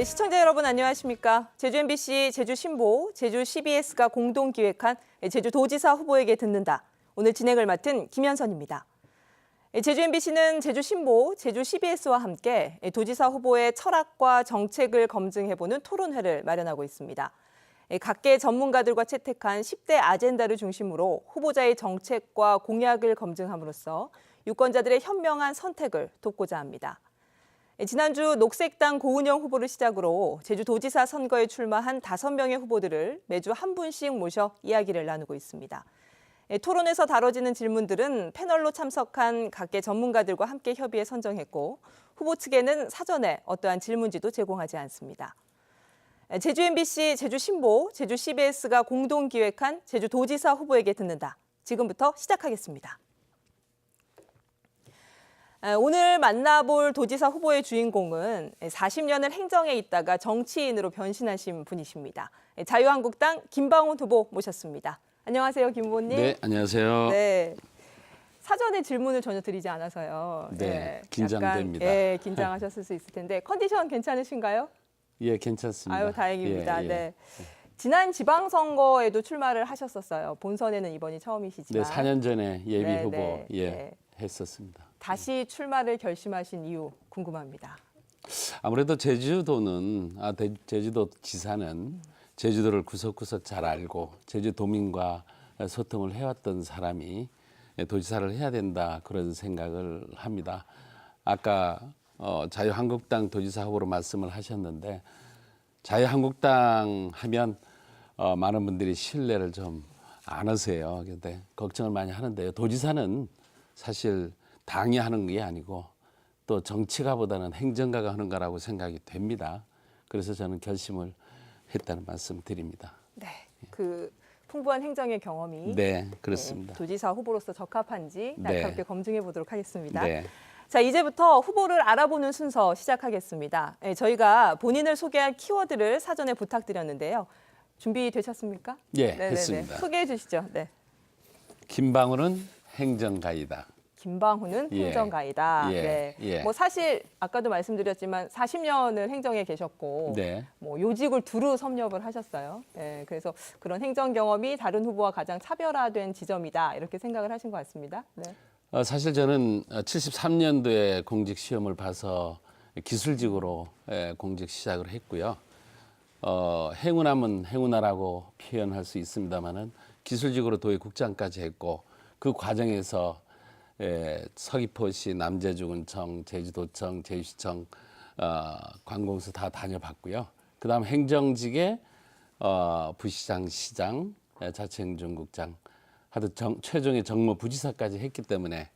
네, 시청자 여러분 안녕하십니까? 제주 MBC 제주 신보, 제주 CBS가 공동 기획한 제주도지사 후보에게 듣는다. 오늘 진행을 맡은 김현선입니다. 제주 MBC는 제주 신보, 제주 CBS와 함께 도지사 후보의 철학과 정책을 검증해보는 토론회를 마련하고 있습니다. 각계 전문가들과 채택한 10대 아젠다를 중심으로 후보자의 정책과 공약을 검증함으로써 유권자들의 현명한 선택을 돕고자 합니다. 지난주 녹색당 고은영 후보를 시작으로 제주도지사 선거에 출마한 5명의 후보들을 매주 한 분씩 모셔 이야기를 나누고 있습니다. 토론에서 다뤄지는 질문들은 패널로 참석한 각계 전문가들과 함께 협의해 선정했고 후보 측에는 사전에 어떠한 질문지도 제공하지 않습니다. 제주 MBC, 제주 신보, 제주 CBS가 공동 기획한 제주도지사 후보에게 듣는다. 지금부터 시작하겠습니다. 오늘 만나볼 도지사 후보의 주인공은 40년을 행정에 있다가 정치인으로 변신하신 분이십니다. 자유한국당 김방훈 후보 모셨습니다. 안녕하세요, 김 후보님. 네, 안녕하세요. 네. 사전에 질문을 전혀 드리지 않아서요. 네, 긴장됩니다. 약간, 긴장하셨을 수 있을 텐데 컨디션 괜찮으신가요? 예, 괜찮습니다. 아유, 다행입니다. 예. 네. 지난 지방선거에도 출마를 하셨었어요. 본선에는 이번이 처음이시지만. 네, 4년 전에 예비 네, 후보 네. 했었습니다. 다시 출마를 결심하신 이유 궁금합니다. 아무래도 제주도는 제주도 지사는 제주도를 구석구석 잘 알고 제주도민과 소통을 해왔던 사람이 도지사를 해야 된다 그런 생각을 합니다. 아까 자유한국당 도지사 후보로 말씀을 하셨는데 자유한국당 하면 많은 분들이 신뢰를 좀 안 하세요. 그런데 걱정을 많이 하는데요. 도지사는 사실 당이 하는 게 아니고 또 정치가보다는 행정가가 하는 거라고 생각이 됩니다. 그래서 저는 결심을 했다는 말씀 드립니다. 네, 그 풍부한 행정의 경험이 네, 그렇습니다. 도지사 후보로서 적합한지 날카롭게 검증해 보도록 하겠습니다. 네. 자, 이제부터 후보를 알아보는 순서 시작하겠습니다. 저희가 본인을 소개할 키워드를 사전에 부탁드렸는데요. 준비되셨습니까? 예, 네네네. 했습니다. 소개해 주시죠. 네. 김방훈은 행정가이다. 김방훈은 예. 행정가이다. 예. 네. 예. 뭐 사실 아까도 말씀드렸지만 40년을 행정에 계셨고 네. 뭐 요직을 두루 섭렵을 하셨어요. 네. 그래서 그런 행정 경험이 다른 후보와 가장 차별화된 지점이다. 이렇게 생각을 하신 것 같습니다. 네. 사실 저는 73년도에 공직 시험을 봐서 기술직으로 공직 시작을 했고요. 행운하면 행운하라고 표현할 수 있습니다만은 기술직으로 도의국장까지 했고 그 과정에서 서귀포시, 남제주군청, 제주도청, 제주시청, 관공서 다 다녀봤고요. 그다음 행정직에 부시장, 시장, 자치행정국장 하여튼 최종의 정무 부지사까지 했기 때문에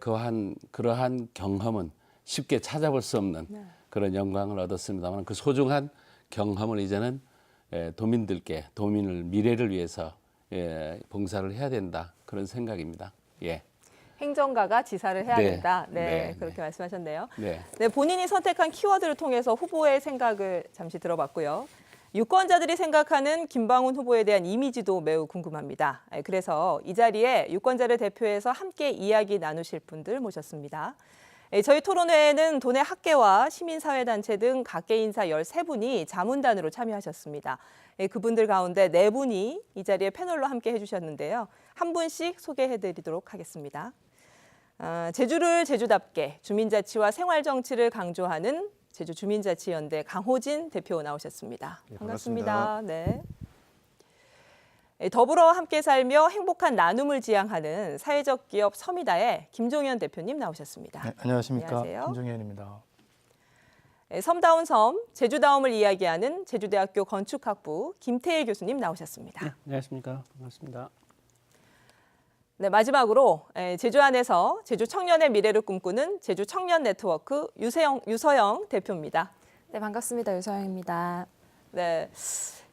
그러한 경험은 쉽게 찾아볼 수 없는 그런 영광을 얻었습니다만 그 소중한 경험을 이제는 도민을 미래를 위해서 봉사를 해야 된다 그런 생각입니다. 예. 행정가가 지사를 해야 네. 된다. 네, 네. 그렇게 말씀하셨네요. 네. 네, 본인이 선택한 키워드를 통해서 후보의 생각을 잠시 들어봤고요. 유권자들이 생각하는 김방훈 후보에 대한 이미지도 매우 궁금합니다. 그래서 이 자리에 유권자를 대표해서 함께 이야기 나누실 분들 모셨습니다. 저희 토론회에는 도내 학계와 시민사회단체 등 각계 인사 13분이 자문단으로 참여하셨습니다. 그분들 가운데 4분이 이 자리에 패널로 함께 해주셨는데요. 한 분씩 소개해드리도록 하겠습니다. 제주를 제주답게 주민자치와 생활정치를 강조하는 제주주민자치연대 강호진 대표 나오셨습니다. 네, 반갑습니다. 네. 더불어 함께 살며 행복한 나눔을 지향하는 사회적 기업 서미다의 김종현 대표님 나오셨습니다. 네, 안녕하십니까. 안녕하세요. 김종현입니다. 섬다운 섬, 제주다움을 이야기하는 제주대학교 건축학부 김태일 교수님 나오셨습니다. 네, 안녕하십니까. 반갑습니다. 네, 마지막으로 제주 안에서 제주 청년의 미래를 꿈꾸는 제주 청년 네트워크 유서영 대표입니다. 네, 반갑습니다. 유서영입니다. 네,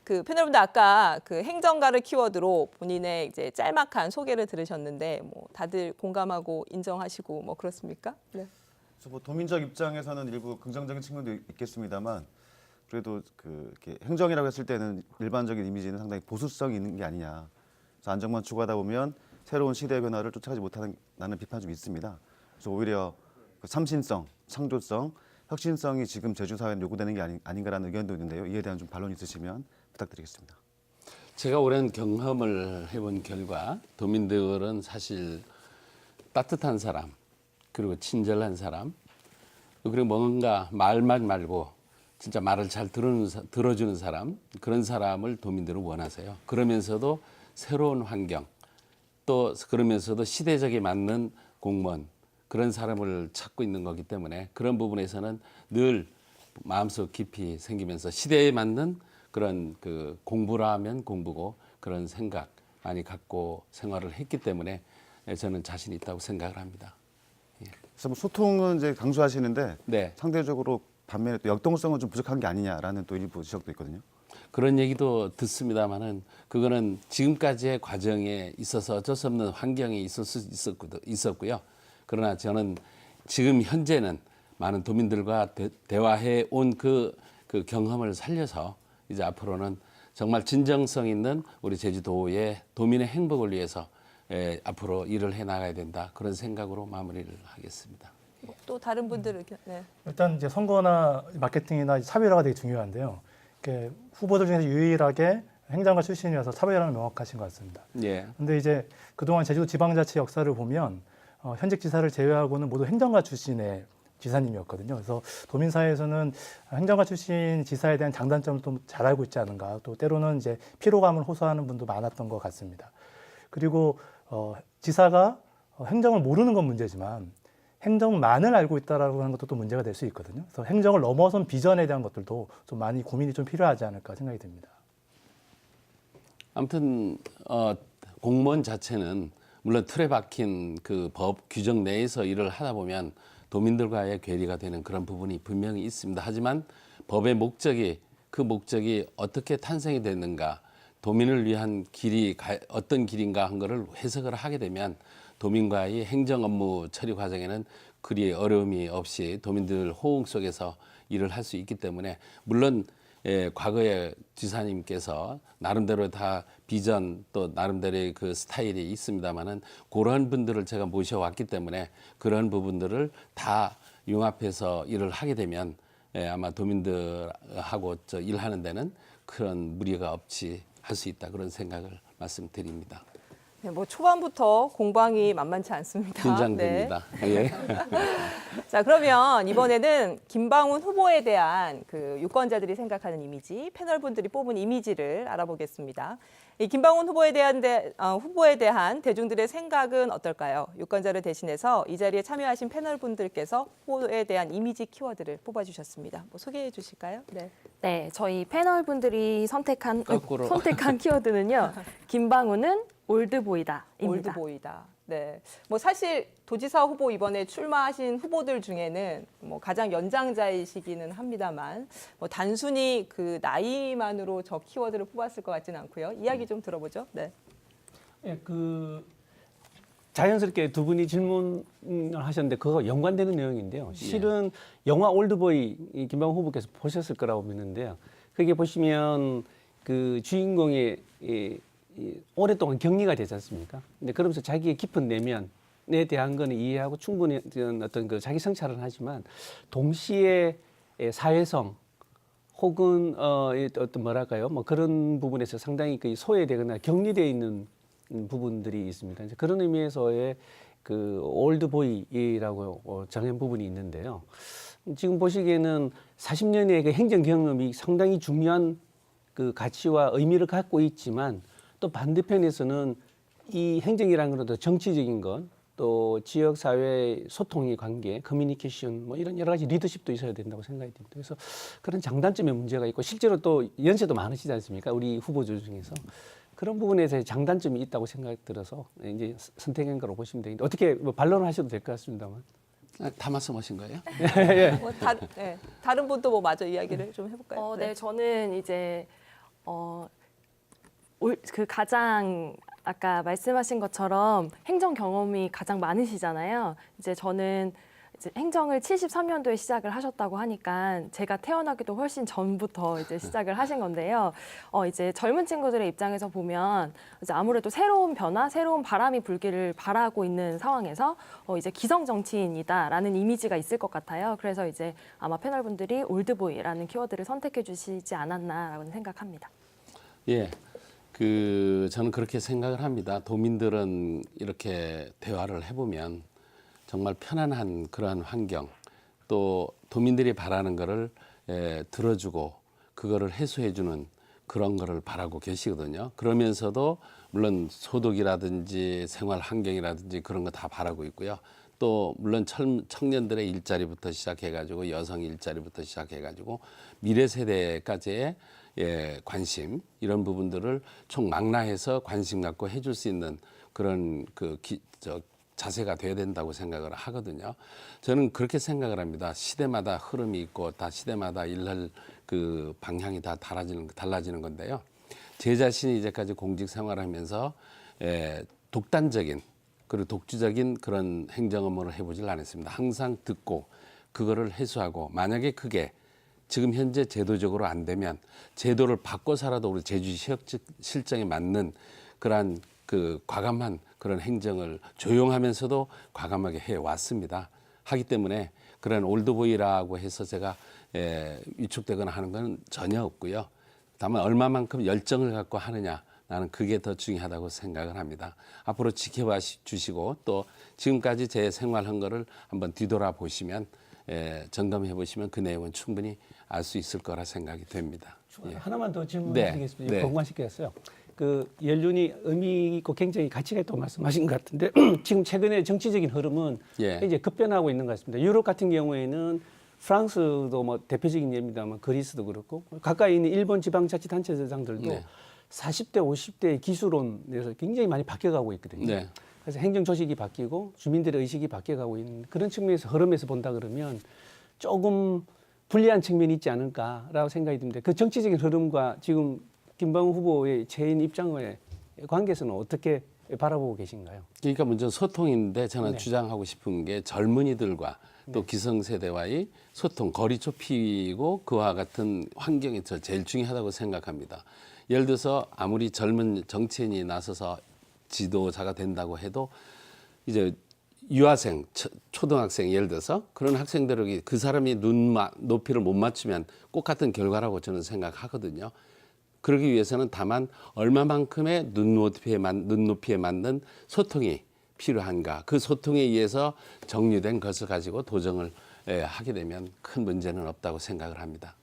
그 패널분들 아까 그 행정가를 키워드로 본인의 이제 짤막한 소개를 들으셨는데 뭐 다들 공감하고 인정하시고 뭐 그렇습니까? 네. 그래서 뭐 도민적 입장에서는 일부 긍정적인 측면도 있겠습니다만 그래도 이렇게 행정이라고 했을 때는 일반적인 이미지는 상당히 보수성이 있는 게 아니냐. 그래서 안정만 추구하다 보면 새로운 시대의 변화를 쫓아가지 못하는 비판이 좀 있습니다. 그래서 오히려 그 삼신성, 창조성, 혁신성이 지금 제주 사회에 요구되는 게 아닌가라는 의견도 있는데요. 이에 대한 좀 반론 있으시면 부탁드리겠습니다. 제가 오랜 경험을 해본 결과 도민들은 사실 따뜻한 사람, 그리고 친절한 사람, 그리고 뭔가 말만 말고 진짜 말을 잘 들어주는 사람, 그런 사람을 도민들은 원하세요. 그러면서도 새로운 환경, 또 그러면서도 시대적에 맞는 공무원, 그런 사람을 찾고 있는 거기 때문에 그런 부분에서는 늘 마음속 깊이 생기면서 시대에 맞는 그런 그 공부라 하면 공부고 그런 생각 많이 갖고 생활을 했기 때문에 저는 자신이 있다고 생각을 합니다. 그래서 뭐 소통은 이제 강조하시는데 네. 상대적으로 반면에 또 역동성은 좀 부족한 게 아니냐라는 또 일부 지적도 있거든요. 그런 얘기도 듣습니다만은 그거는 지금까지의 과정에 있어서 어쩔 수 없는 환경이 있었고요. 그러나 저는 지금 현재는 많은 도민들과 대화해 온 그 경험을 살려서 이제 앞으로는 정말 진정성 있는 우리 제주도의 도민의 행복을 위해서 앞으로 일을 해 나가야 된다. 그런 생각으로 마무리를 하겠습니다. 또 다른 분들 의견. 네. 일단 이제 선거나 마케팅이나 차별화가 되게 중요한데요. 이렇게 후보들 중에서 유일하게 행정가 출신이어서 차별화는 명확하신 것 같습니다. 예. 근데 이제 그동안 제주도 지방자치 역사를 보면 현직 지사를 제외하고는 모두 행정가 출신의 지사님이었거든요. 그래서 도민사회에서는 행정가 출신 지사에 대한 장단점을 또 잘 알고 있지 않은가. 또 때로는 이제 피로감을 호소하는 분도 많았던 것 같습니다. 그리고 지사가 행정을 모르는 건 문제지만 행정만을 알고 있다라고 하는 것도 또 문제가 될 수 있거든요. 그래서 행정을 넘어선 비전에 대한 것들도 좀 많이 고민이 좀 필요하지 않을까 생각이 듭니다. 아무튼 공무원 자체는 물론 틀에 박힌 그 법 규정 내에서 일을 하다 보면 도민들과의 괴리가 되는 그런 부분이 분명히 있습니다. 하지만 법의 목적이 그 목적이 어떻게 탄생이 됐는가, 도민을 위한 길이 어떤 길인가 한 거를 해석을 하게 되면 도민과의 행정 업무 처리 과정에는 그리 어려움이 없이 도민들 호응 속에서 일을 할 수 있기 때문에 물론 과거에 지사님께서 나름대로 다 비전 또 나름대로의 그 스타일이 있습니다만은 그러한 분들을 제가 모셔왔기 때문에 그런 부분들을 다 융합해서 일을 하게 되면 아마 도민들하고 일하는 데는 그런 무리가 없이 할 수 있다 그런 생각을 말씀드립니다. 네, 뭐 초반부터 공방이 만만치 않습니다. 긴장됩니다. 네. 예. 자, 그러면 이번에는 김방훈 후보에 대한 그 유권자들이 생각하는 이미지, 패널 분들이 뽑은 이미지를 알아보겠습니다. 이 김방훈 후보에 대한 대중들의 생각은 어떨까요? 유권자를 대신해서 이 자리에 참여하신 패널 분들께서 후보에 대한 이미지 키워드를 뽑아주셨습니다. 뭐 소개해 주실까요? 네. 네, 저희 패널 분들이 선택한 거꾸로. 키워드는요. 김방훈은 올드보이다입니다. 올드보이다. 네. 뭐 사실 도지사 후보 이번에 출마하신 후보들 중에는 뭐 가장 연장자이시기는 합니다만 뭐 단순히 그 나이만으로 저 키워드를 뽑았을 것 같지는 않고요. 이야기 좀 들어보죠. 네. 예, 자연스럽게 두 분이 질문을 하셨는데 그거 연관되는 내용인데요. 실은 영화 올드보이 김방훈 후보께서 보셨을 거라고 믿는데요. 거기에 보시면 그 주인공의 오랫동안 격리가 되지 않습니까? 근데 그러면서 자기의 깊은 내면에 대한 거는 이해하고 충분히 어떤 그 자기 성찰은 하지만 동시에 사회성 혹은 어떤 뭐랄까요? 뭐 그런 부분에서 상당히 그 소외되거나 격리되어 있는 부분들이 있습니다. 이제 그런 의미에서의 그 올드보이라고 정한 부분이 있는데요. 지금 보시기에는 40년의 그 행정 경험이 상당히 중요한 그 가치와 의미를 갖고 있지만 또 반대편에서는 이 행정이라는 것도 정치적인 것, 또 지역 사회 소통의 관계, 커뮤니케이션 뭐 이런 여러 가지 리더십도 있어야 된다고 생각이 듭니다. 그래서 그런 장단점의 문제가 있고 실제로 또 연세도 많으시지 않습니까? 우리 후보들 중에서 그런 부분에서 장단점이 있다고 생각이 들어서 이제 선택한 거로 보시면 되는데 어떻게 뭐 반론을 하셔도 될 것 같습니다만. 다 말씀하신 거예요? 뭐 다른 분도 뭐 마저 이야기를 좀 해볼까요? 네, 저는 이제 그 가장 아까 말씀하신 것처럼 행정 경험이 가장 많으시잖아요. 이제 저는 이제 행정을 73년도에 시작을 하셨다고 하니까 제가 태어나기도 훨씬 전부터 이제 시작을 하신 건데요. 이제 젊은 친구들의 입장에서 보면 이제 아무래도 새로운 변화, 새로운 바람이 불기를 바라고 있는 상황에서 이제 기성 정치인이다라는 이미지가 있을 것 같아요. 그래서 이제 아마 패널분들이 올드보이라는 키워드를 선택해 주시지 않았나라고 생각합니다. 예, 저는 그렇게 생각을 합니다. 도민들은 이렇게 대화를 해보면 정말 편안한 그러한 환경, 또 도민들이 바라는 거를 들어주고 그거를 해소해주는 그런 거를 바라고 계시거든요. 그러면서도 물론 소득이라든지 생활 환경이라든지 그런 거 다 바라고 있고요. 또 물론 청년들의 일자리부터 시작해가지고 여성 일자리부터 시작해가지고 미래 세대까지의 관심 이런 부분들을 총망라해서 관심 갖고 해줄 수 있는 그런 자세가 돼야 된다고 생각을 하거든요. 저는 그렇게 생각을 합니다. 시대마다 흐름이 있고 다 시대마다 일할 그 방향이 다 달라지는 건데요. 제 자신이 이제까지 공직 생활하면서 독단적인 그리고 독주적인 그런 행정 업무를 해보질 않았습니다. 항상 듣고 그거를 해소하고 만약에 그게 지금 현재 제도적으로 안 되면 제도를 바꿔서라도 우리 제주시 실정에 맞는 그러한 그 과감한 그런 행정을 조용하면서도 과감하게 해왔습니다. 하기 때문에 그런 올드보이라고 해서 제가 위축되거나 하는 건 전혀 없고요. 다만 얼마만큼 열정을 갖고 하느냐 나는 그게 더 중요하다고 생각을 합니다. 앞으로 지켜봐 주시고 또 지금까지 제 생활한 거를 한번 뒤돌아 보시면 점검해 보시면 그 내용은 충분히 알 수 있을 거라 생각이 됩니다. 하나만 더 질문드리겠습니다. 네. 공관시켰어요. 그 연륜이 의미 있고 굉장히 가치가 있다고 말씀하신 것 같은데 지금 최근에 정치적인 흐름은 이제 급변하고 있는 것 같습니다. 유럽 같은 경우에는 프랑스도 뭐 대표적인 예입니다만 그리스도 그렇고 가까이 있는 일본 지방자치단체장들도 40대, 50대의 기술론에서 굉장히 많이 바뀌어가고 있거든요. 네. 그래서 행정 조직이 바뀌고 주민들의 의식이 바뀌어가고 있는 그런 측면에서 흐름에서 본다 그러면 조금 불리한 측면이 있지 않을까라고 생각이 듭니다. 그 정치적인 흐름과 지금 김방훈 후보의 재인 입장의 관계에서는 어떻게 바라보고 계신가요? 그러니까 먼저 소통인데 저는 네. 주장하고 싶은 게 젊은이들과 또 기성세대와의 소통, 거리 좁히고 그와 같은 환경이 제일 중요하다고 생각합니다. 예를 들어서 아무리 젊은 정치인이 나서서 지도자가 된다고 해도 이제 유아생, 초등학생 예를 들어서 그런 학생들에게 그 사람이 높이를 못 맞추면 똑같은 결과라고 저는 생각하거든요. 그러기 위해서는 다만 얼마만큼의 눈높이에 맞는 소통이 필요한가. 그 소통에 의해서 정리된 것을 가지고 도정을 하게 되면 큰 문제는 없다고 생각을 합니다.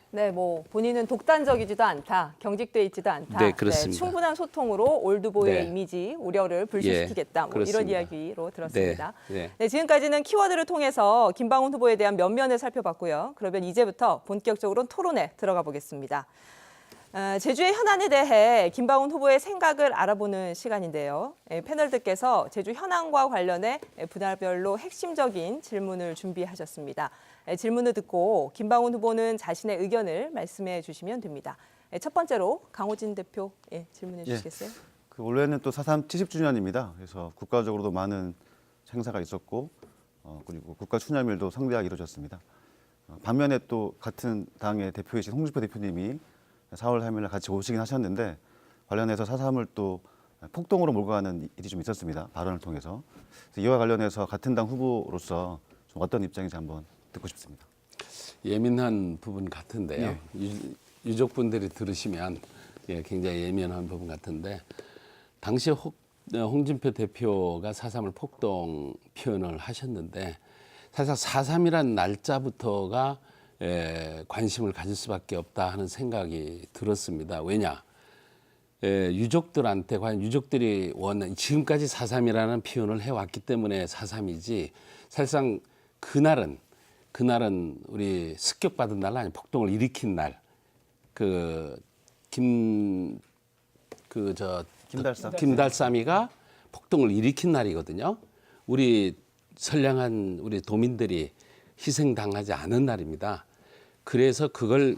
네, 뭐 본인은 독단적이지도 않다, 경직돼 있지도 않다. 네, 그렇습니다. 충분한 소통으로 올드보이의 네. 이미지, 우려를 불식시키겠다. 뭐 이런 그렇습니다. 이야기로 들었습니다. 네. 네, 지금까지는 키워드를 통해서 김방훈 후보에 대한 면면을 살펴봤고요. 그러면 이제부터 본격적으로 토론에 들어가 보겠습니다. 제주의 현안에 대해 김방훈 후보의 생각을 알아보는 시간인데요. 패널들께서 제주 현안과 관련해 분야별로 핵심적인 질문을 준비하셨습니다. 질문을 듣고 김방훈 후보는 자신의 의견을 말씀해 주시면 됩니다. 첫 번째로 강호진 대표 질문해 주시겠어요? 그 올해는 또 4.3 70주년입니다. 그래서 국가적으로도 많은 행사가 있었고 그리고 국가 추념일도 성대하게 이루어졌습니다. 반면에 또 같은 당의 대표이신 홍준표 대표님이 4월 3일 같이 오시긴 하셨는데 관련해서 4.3을 또 폭동으로 몰고 가는 일이 좀 있었습니다. 발언을 통해서. 그래서 이와 관련해서 같은 당 후보로서 좀 어떤 입장인지 한번 듣고 싶습니다. 예민한 부분 같은데요. 유족분들이 들으시면 굉장히 예민한 부분 같은데 당시 홍준표 대표가 4.3을 폭동 표현을 하셨는데 사실 4.3이라는 날짜부터가 관심을 가질 수밖에 없다 하는 생각이 들었습니다. 왜냐? 유족들한테 과연 유족들이 지금까지 4.3이라는 표현을 해왔기 때문에 4.3이지 사실상 그날은 우리 습격받은 날 아니 폭동을 일으킨 날 김달삼이가 폭동을 일으킨 날이거든요. 우리 선량한 우리 도민들이 희생당하지 않은 날입니다. 그래서 그걸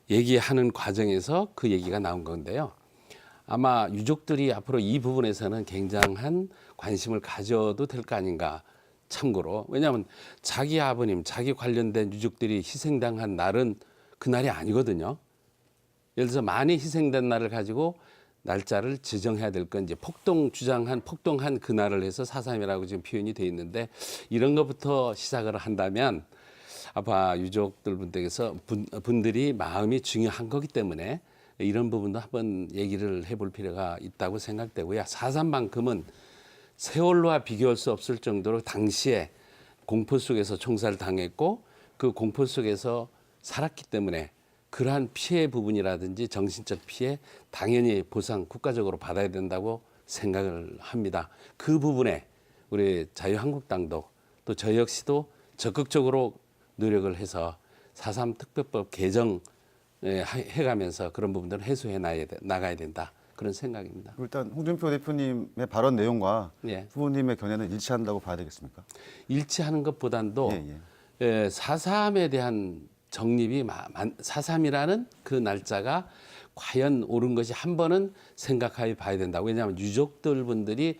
얘기하는 과정에서 그 얘기가 나온 건데요. 아마 유족들이 앞으로 이 부분에서는 굉장한 관심을 가져도 될 거 아닌가 참고로. 왜냐하면 자기 아버님, 자기 관련된 유족들이 희생당한 날은 그날이 아니거든요. 예를 들어서 많이 희생된 날을 가지고 날짜를 지정해야 될 건 이제 폭동한 그날을 해서 4.3이라고 지금 표현이 돼 있는데 이런 것부터 시작을 한다면 아빠 유족들 분들이 마음이 중요한 거기 때문에 이런 부분도 한번 얘기를 해볼 필요가 있다고 생각되고요. 4.3만큼은 세월호와 비교할 수 없을 정도로 당시에 공포 속에서 총살을 당했고 그 공포 속에서 살았기 때문에 그러한 피해 부분이라든지 정신적 피해 당연히 보상 국가적으로 받아야 된다고 생각을 합니다. 그 부분에 우리 자유한국당도 또 저 역시도 적극적으로 노력을 해서 4.3 특별법 개정 해가면서 그런 부분들을 해소해 나가야 된다. 그런 생각입니다. 일단 홍준표 대표님의 발언 내용과 예. 후보님의 견해는 일치한다고 봐야 되겠습니까? 일치하는 것보단도 예. 4.3에 대한 정립이 4.3이라는 그 날짜가 과연 옳은 것이 한 번은 생각해 봐야 된다. 왜냐하면 유족들 분들이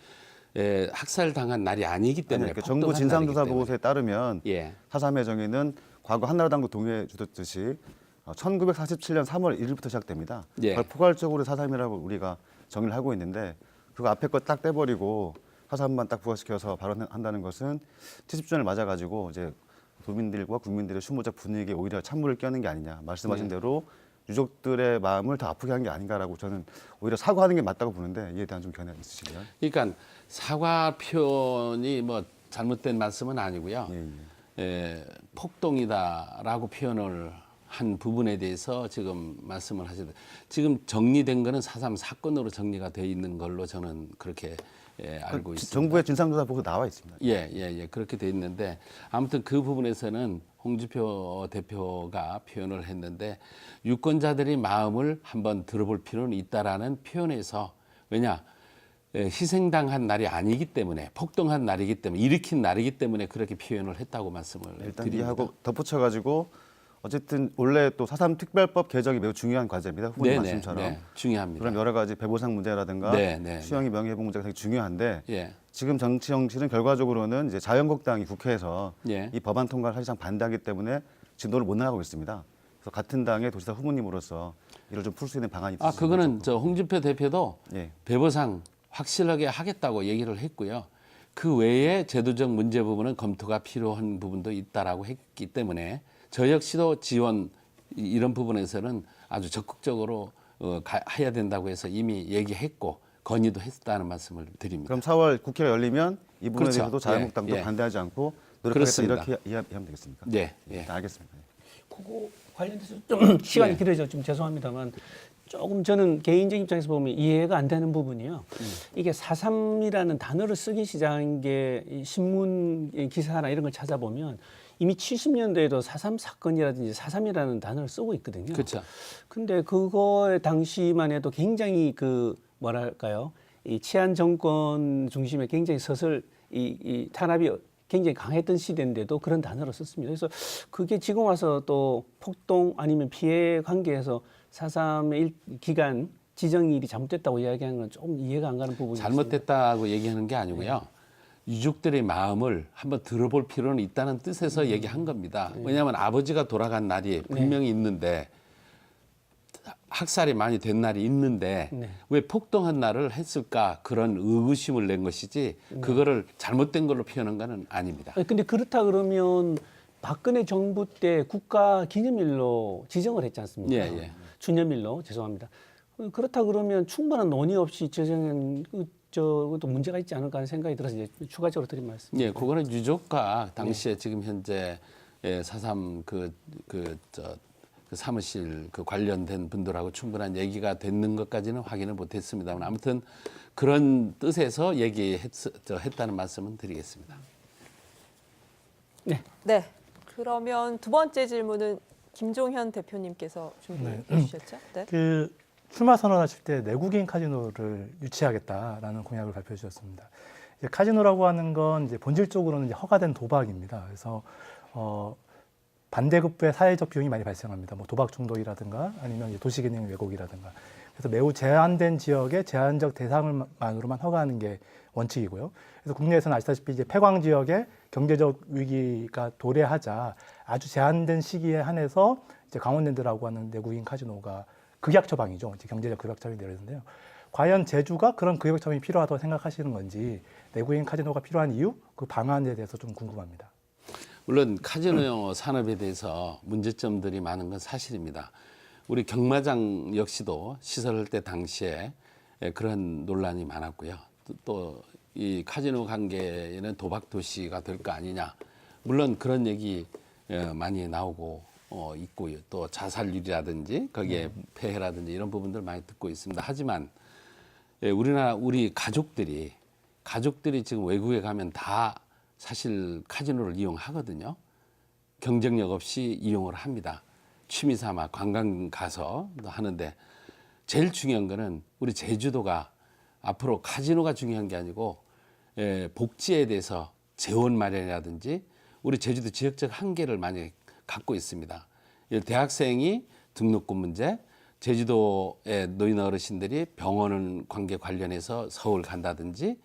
학살당한 날이 아니기 때문에 그러니까 정부 진상조사 보고서에 따르면 예. 4.3의 정의는 과거 한나라당도 동의해 주듯이 1947년 3월 1일부터 시작됩니다. 예. 그걸 포괄적으로 4.3이라고 우리가 정의를 하고 있는데 그거 앞에 거 딱 떼버리고 4.3만 딱 부각시켜서 발언한다는 것은 70주년을 맞아가지고 이제 도민들과 국민들의 추모적 분위기에 오히려 찬물을 끼얹는 게 아니냐. 말씀하신 대로 유족들의 마음을 더 아프게 한 게 아닌가라고 저는 오히려 사과하는 게 맞다고 보는데 이에 대한 좀 견해 있으신가요? 그러니까 사과 표현이 뭐 잘못된 말씀은 아니고요. 폭동이다라고 표현을 한 부분에 대해서 지금 말씀을 하시는데 지금 정리된 거는 4.3 사건으로 정리가 돼 있는 걸로 저는 그렇게 알고 있습니다. 정부의 진상조사 보고 나와 있습니다. 예. 그렇게 돼 있는데 아무튼 그 부분에서는 홍준표 대표가 표현을 했는데 유권자들의 마음을 한번 들어볼 필요는 있다라는 표현에서 왜냐 희생당한 날이 아니기 때문에 폭동한 날이기 때문에 일으킨 날이기 때문에 그렇게 표현을 했다고 말씀을 일단 드립니다. 이하고 덧붙여가지고 어쨌든 원래 또 4.3 특별법 개정이 매우 중요한 과제입니다. 후보님 말씀처럼. 네, 중요합니다. 그럼 여러 가지 배보상 문제라든가 수영이 명예회복 문제가 되게 중요한데 예. 지금 정치 형식은 결과적으로는 이제 자유한국당이 국회에서 예. 이 법안 통과를 사실상 반대하기 때문에 진도를 못 나가고 있습니다. 그래서 같은 당의 도지사 후보님으로서 이를 좀 풀 수 있는 방안이 있으신지 그거는 저 홍준표 대표도 예. 배보상 확실하게 하겠다고 얘기를 했고요. 그 외에 제도적 문제 부분은 검토가 필요한 부분도 있다라고 했기 때문에 저 역시도 지원 이런 부분에서는 아주 적극적으로 해야 된다고 해서 이미 얘기했고 건의도 했다는 말씀을 드립니다. 그럼 4월 국회가 열리면 이 부분에 그렇죠. 대해서도 자유한국당도 예. 반대하지 않고 노력하겠다 그렇습니다. 이렇게 이해하면 되겠습니까? 네. 알겠습니다. 그거 관련돼서 좀 시간이 네. 길어져 좀 죄송합니다만 조금 저는 개인적 입장에서 보면 이해가 안 되는 부분이요. 이게 4.3이라는 단어를 쓰기 시작한 게 이 신문 기사나 이런 걸 찾아보면 이미 70년대에도 4.3 사건이라든지 4.3이라는 단어를 쓰고 있거든요. 그렇죠. 근데 그거 당시만 해도 굉장히 그 뭐랄까요? 이 치안 정권 중심에 굉장히 이 탄압이 굉장히 강했던 시대인데도 그런 단어를 썼습니다. 그래서 그게 지금 와서 또 폭동 아니면 피해 관계에서 4.3의 기간 지정일이 잘못됐다고 이야기하는 건 조금 이해가 안 가는 부분이 있습니다. 잘못됐다고 얘기하는 게 아니고요. 유족들의 마음을 한번 들어볼 필요는 있다는 뜻에서 얘기한 겁니다. 왜냐하면 아버지가 돌아간 날이 분명히 있는데 학살이 많이 된 날이 있는데 왜 폭동한 날을 했을까 그런 의구심을 낸 것이지 그거를 잘못된 걸로 표현한 건 아닙니다. 근데 그렇다 그러면 박근혜 정부 때 국가 기념일로 지정을 했지 않습니까? 예. 추념일로 죄송합니다. 그렇다 그러면 충분한 논의 없이 지정한 저것도 문제가 있지 않을까 하는 생각이 들어서 이제 추가적으로 드린 말씀. 예, 그거는 유족과 당시에 지금 현재 4.3 그 사무실 그 관련된 분들하고 충분한 얘기가 됐는 것까지는 확인을 못했습니다만 아무튼 그런 뜻에서 했다는 말씀은 드리겠습니다. 네. 그러면 두 번째 질문은 김종현 대표님께서 준비해 주셨죠? 네. 그 출마 선언하실 때 내국인 카지노를 유치하겠다라는 공약을 발표해 주셨습니다. 이제 카지노라고 하는 건 이제 본질적으로는 이제 허가된 도박입니다. 그래서 반대급부의 사회적 비용이 많이 발생합니다. 뭐 도박 중독이라든가 아니면 이제 도시기능 왜곡이라든가. 그래서 매우 제한된 지역에 제한적 대상을만으로만 허가하는 게 원칙이고요. 그래서 국내에서는 아시다시피 이제 폐광 지역에 경제적 위기가 도래하자 아주 제한된 시기에 한해서 이제 강원랜드라고 하는 내국인 카지노가 극약 처방이죠. 이제 경제적 극약 처방이 내렸는데요. 과연 제주가 그런 극약 처방이 필요하다고 생각하시는 건지 내국인 카지노가 필요한 이유, 그 방안에 대해서 좀 궁금합니다. 물론 카지노 산업에 대해서 문제점들이 많은 건 사실입니다. 우리 경마장 역시도 시설할 때 당시에 그런 논란이 많았고요. 또 이 카지노 관계에는 도박 도시가 될 거 아니냐. 물론 그런 얘기 많이 나오고 있고요. 또 자살률이라든지 거기에 폐해라든지 이런 부분들 많이 듣고 있습니다. 하지만 우리 가족들이 지금 외국에 가면 다 사실 카지노를 이용하거든요. 경쟁력 없이 이용을 합니다. 취미 삼아 관광 가서 하는데 제일 중요한 거는 우리 제주도가 앞으로 카지노가 중요한 게 아니고 복지에 대해서 재원 마련이라든지 우리 제주도 지역적 한계를 많이 갖고 있습니다. 대학생이 등록금 문제, 제주도의 노인 어르신들이 병원 관계 관련해서 서울 간다든지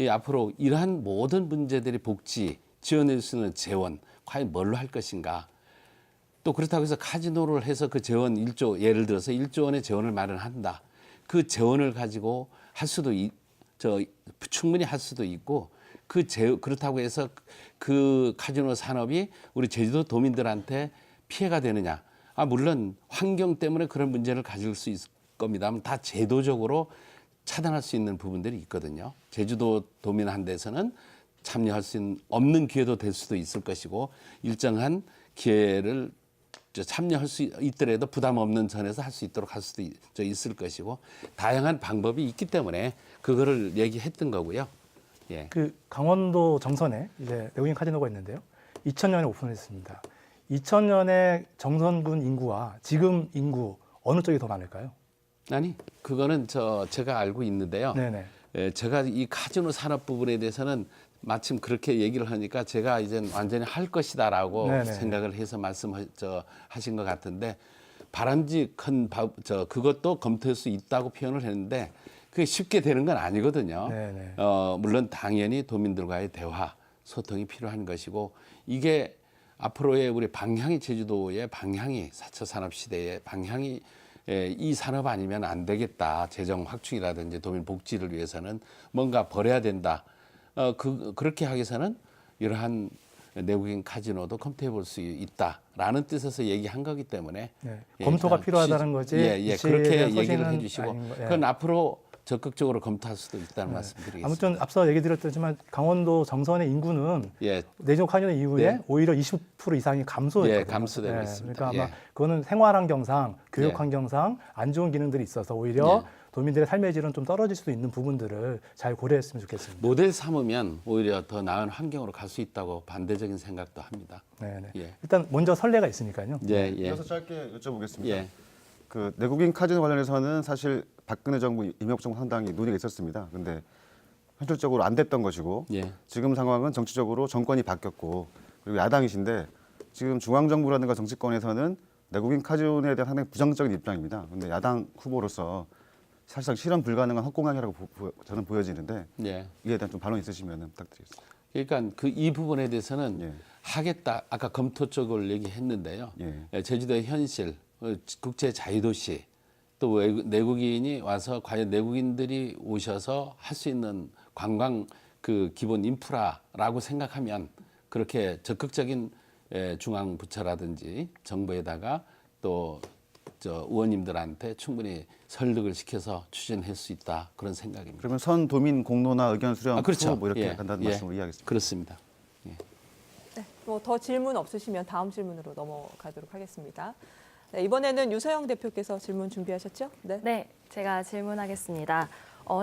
앞으로 이러한 모든 문제들이 복지, 지원할 수 있는 재원, 과연 뭘로 할 것인가. 또 그렇다고 해서 카지노를 해서 그 재원 1조, 예를 들어서 1조 원의 재원을 마련한다. 그 재원을 가지고 할 수도 충분히 할 수도 있고 그렇다고 해서 그 카지노 산업이 우리 제주도 도민들한테 피해가 되느냐. 물론 환경 때문에 그런 문제를 가질 수 있을 겁니다만 다 제도적으로 차단할 수 있는 부분들이 있거든요. 제주도 도민한테서는 참여할 수 없는 기회도 될 수도 있을 것이고 일정한 기회를 참여할 수 있더라도 부담 없는 선에서 할 수 있도록 할 수도 있을 것이고 다양한 방법이 있기 때문에 그거를 얘기했던 거고요. 예. 그 강원도 정선에 이제 내국인 카지노가 있는데요. 2000년에 오픈했습니다. 2000년에 정선군 인구와 지금 인구 어느 쪽이 더 많을까요? 아니 그거는 제가 알고 있는데요. 네네. 제가 이 카지노 산업 부분에 대해서는 마침 그렇게 얘기를 하니까 제가 이제 완전히 할 것이다라고 네네. 생각을 해서 하신 것 같은데 바람직한 그것도 검토할 수 있다고 표현을 했는데 그게 쉽게 되는 건 아니거든요. 네네. 물론 당연히 도민들과의 대화, 소통이 필요한 것이고 이게 앞으로의 우리 방향이 제주도의 방향이 4차 산업 시대의 방향이 이 산업 아니면 안 되겠다. 재정 확충이라든지 도민 복지를 위해서는 뭔가 벌여야 된다. 그렇게 하기 위해서는 이러한 내국인 카지노도 검토해 볼 수 있다라는 뜻에서 얘기한 거기 때문에 네. 검토가 필요하다는 거지. 그렇게 얘기를 해주시고 아닌 거, 예. 그건 앞으로 적극적으로 검토할 수도 있다는 말씀드리겠습니다. 아무튼 앞서 얘기 드렸지만 강원도 정선의 인구는 내종 카지노 이후에 오히려 20% 이상이 감소했거든요. 감소되고 있습니다. 그러니까 아마 그거는 생활 환경상, 교육 환경상 안 좋은 기능들이 있어서 오히려 도민들의 삶의 질은 좀 떨어질 수도 있는 부분들을 잘 고려했으면 좋겠습니다. 모델 삼으면 오히려 더 나은 환경으로 갈 수 있다고 반대적인 생각도 합니다. 네네. 예. 일단 먼저 선례가 있으니까요. 그래서 짧게 여쭤보겠습니다. 예. 그 내국인 카지노 관련해서는 사실 박근혜 정부, 이명박 정부 상당히 논의가 있었습니다. 근데 현실적으로 안 됐던 것이고 지금 상황은 정치적으로 정권이 바뀌었고 그리고 야당이신데 지금 중앙정부라든가 정치권에서는 내국인 카지노에 대한 상당히 부정적인 입장입니다. 근데 야당 후보로서 사실상 실현 불가능한 헛공약이라고 저는 보여지는데 이에 대한 좀 반론 있으시면 부탁드리겠습니다. 그러니까 이 부분에 대해서는 하겠다. 아까 검토 쪽을 얘기했는데요. 제주도의 현실, 국제 자유도시, 또 내국인이 와서 과연 내국인들이 오셔서 할 수 있는 관광 그 기본 인프라라고 생각하면 그렇게 적극적인 중앙 부처라든지 정부에다가 또 의원님들한테 충분히 설득을 시켜서 추진할 수 있다 그런 생각입니다. 그러면 선 도민 공론화 의견 수렴 그렇죠. 후 뭐 이렇게 간다는 말씀으로 이해하겠습니다. 그렇습니다. 네, 뭐 더 질문 없으시면 다음 질문으로 넘어가도록 하겠습니다. 네, 이번에는 유서영 대표께서 질문 준비하셨죠? 네, 제가 질문하겠습니다.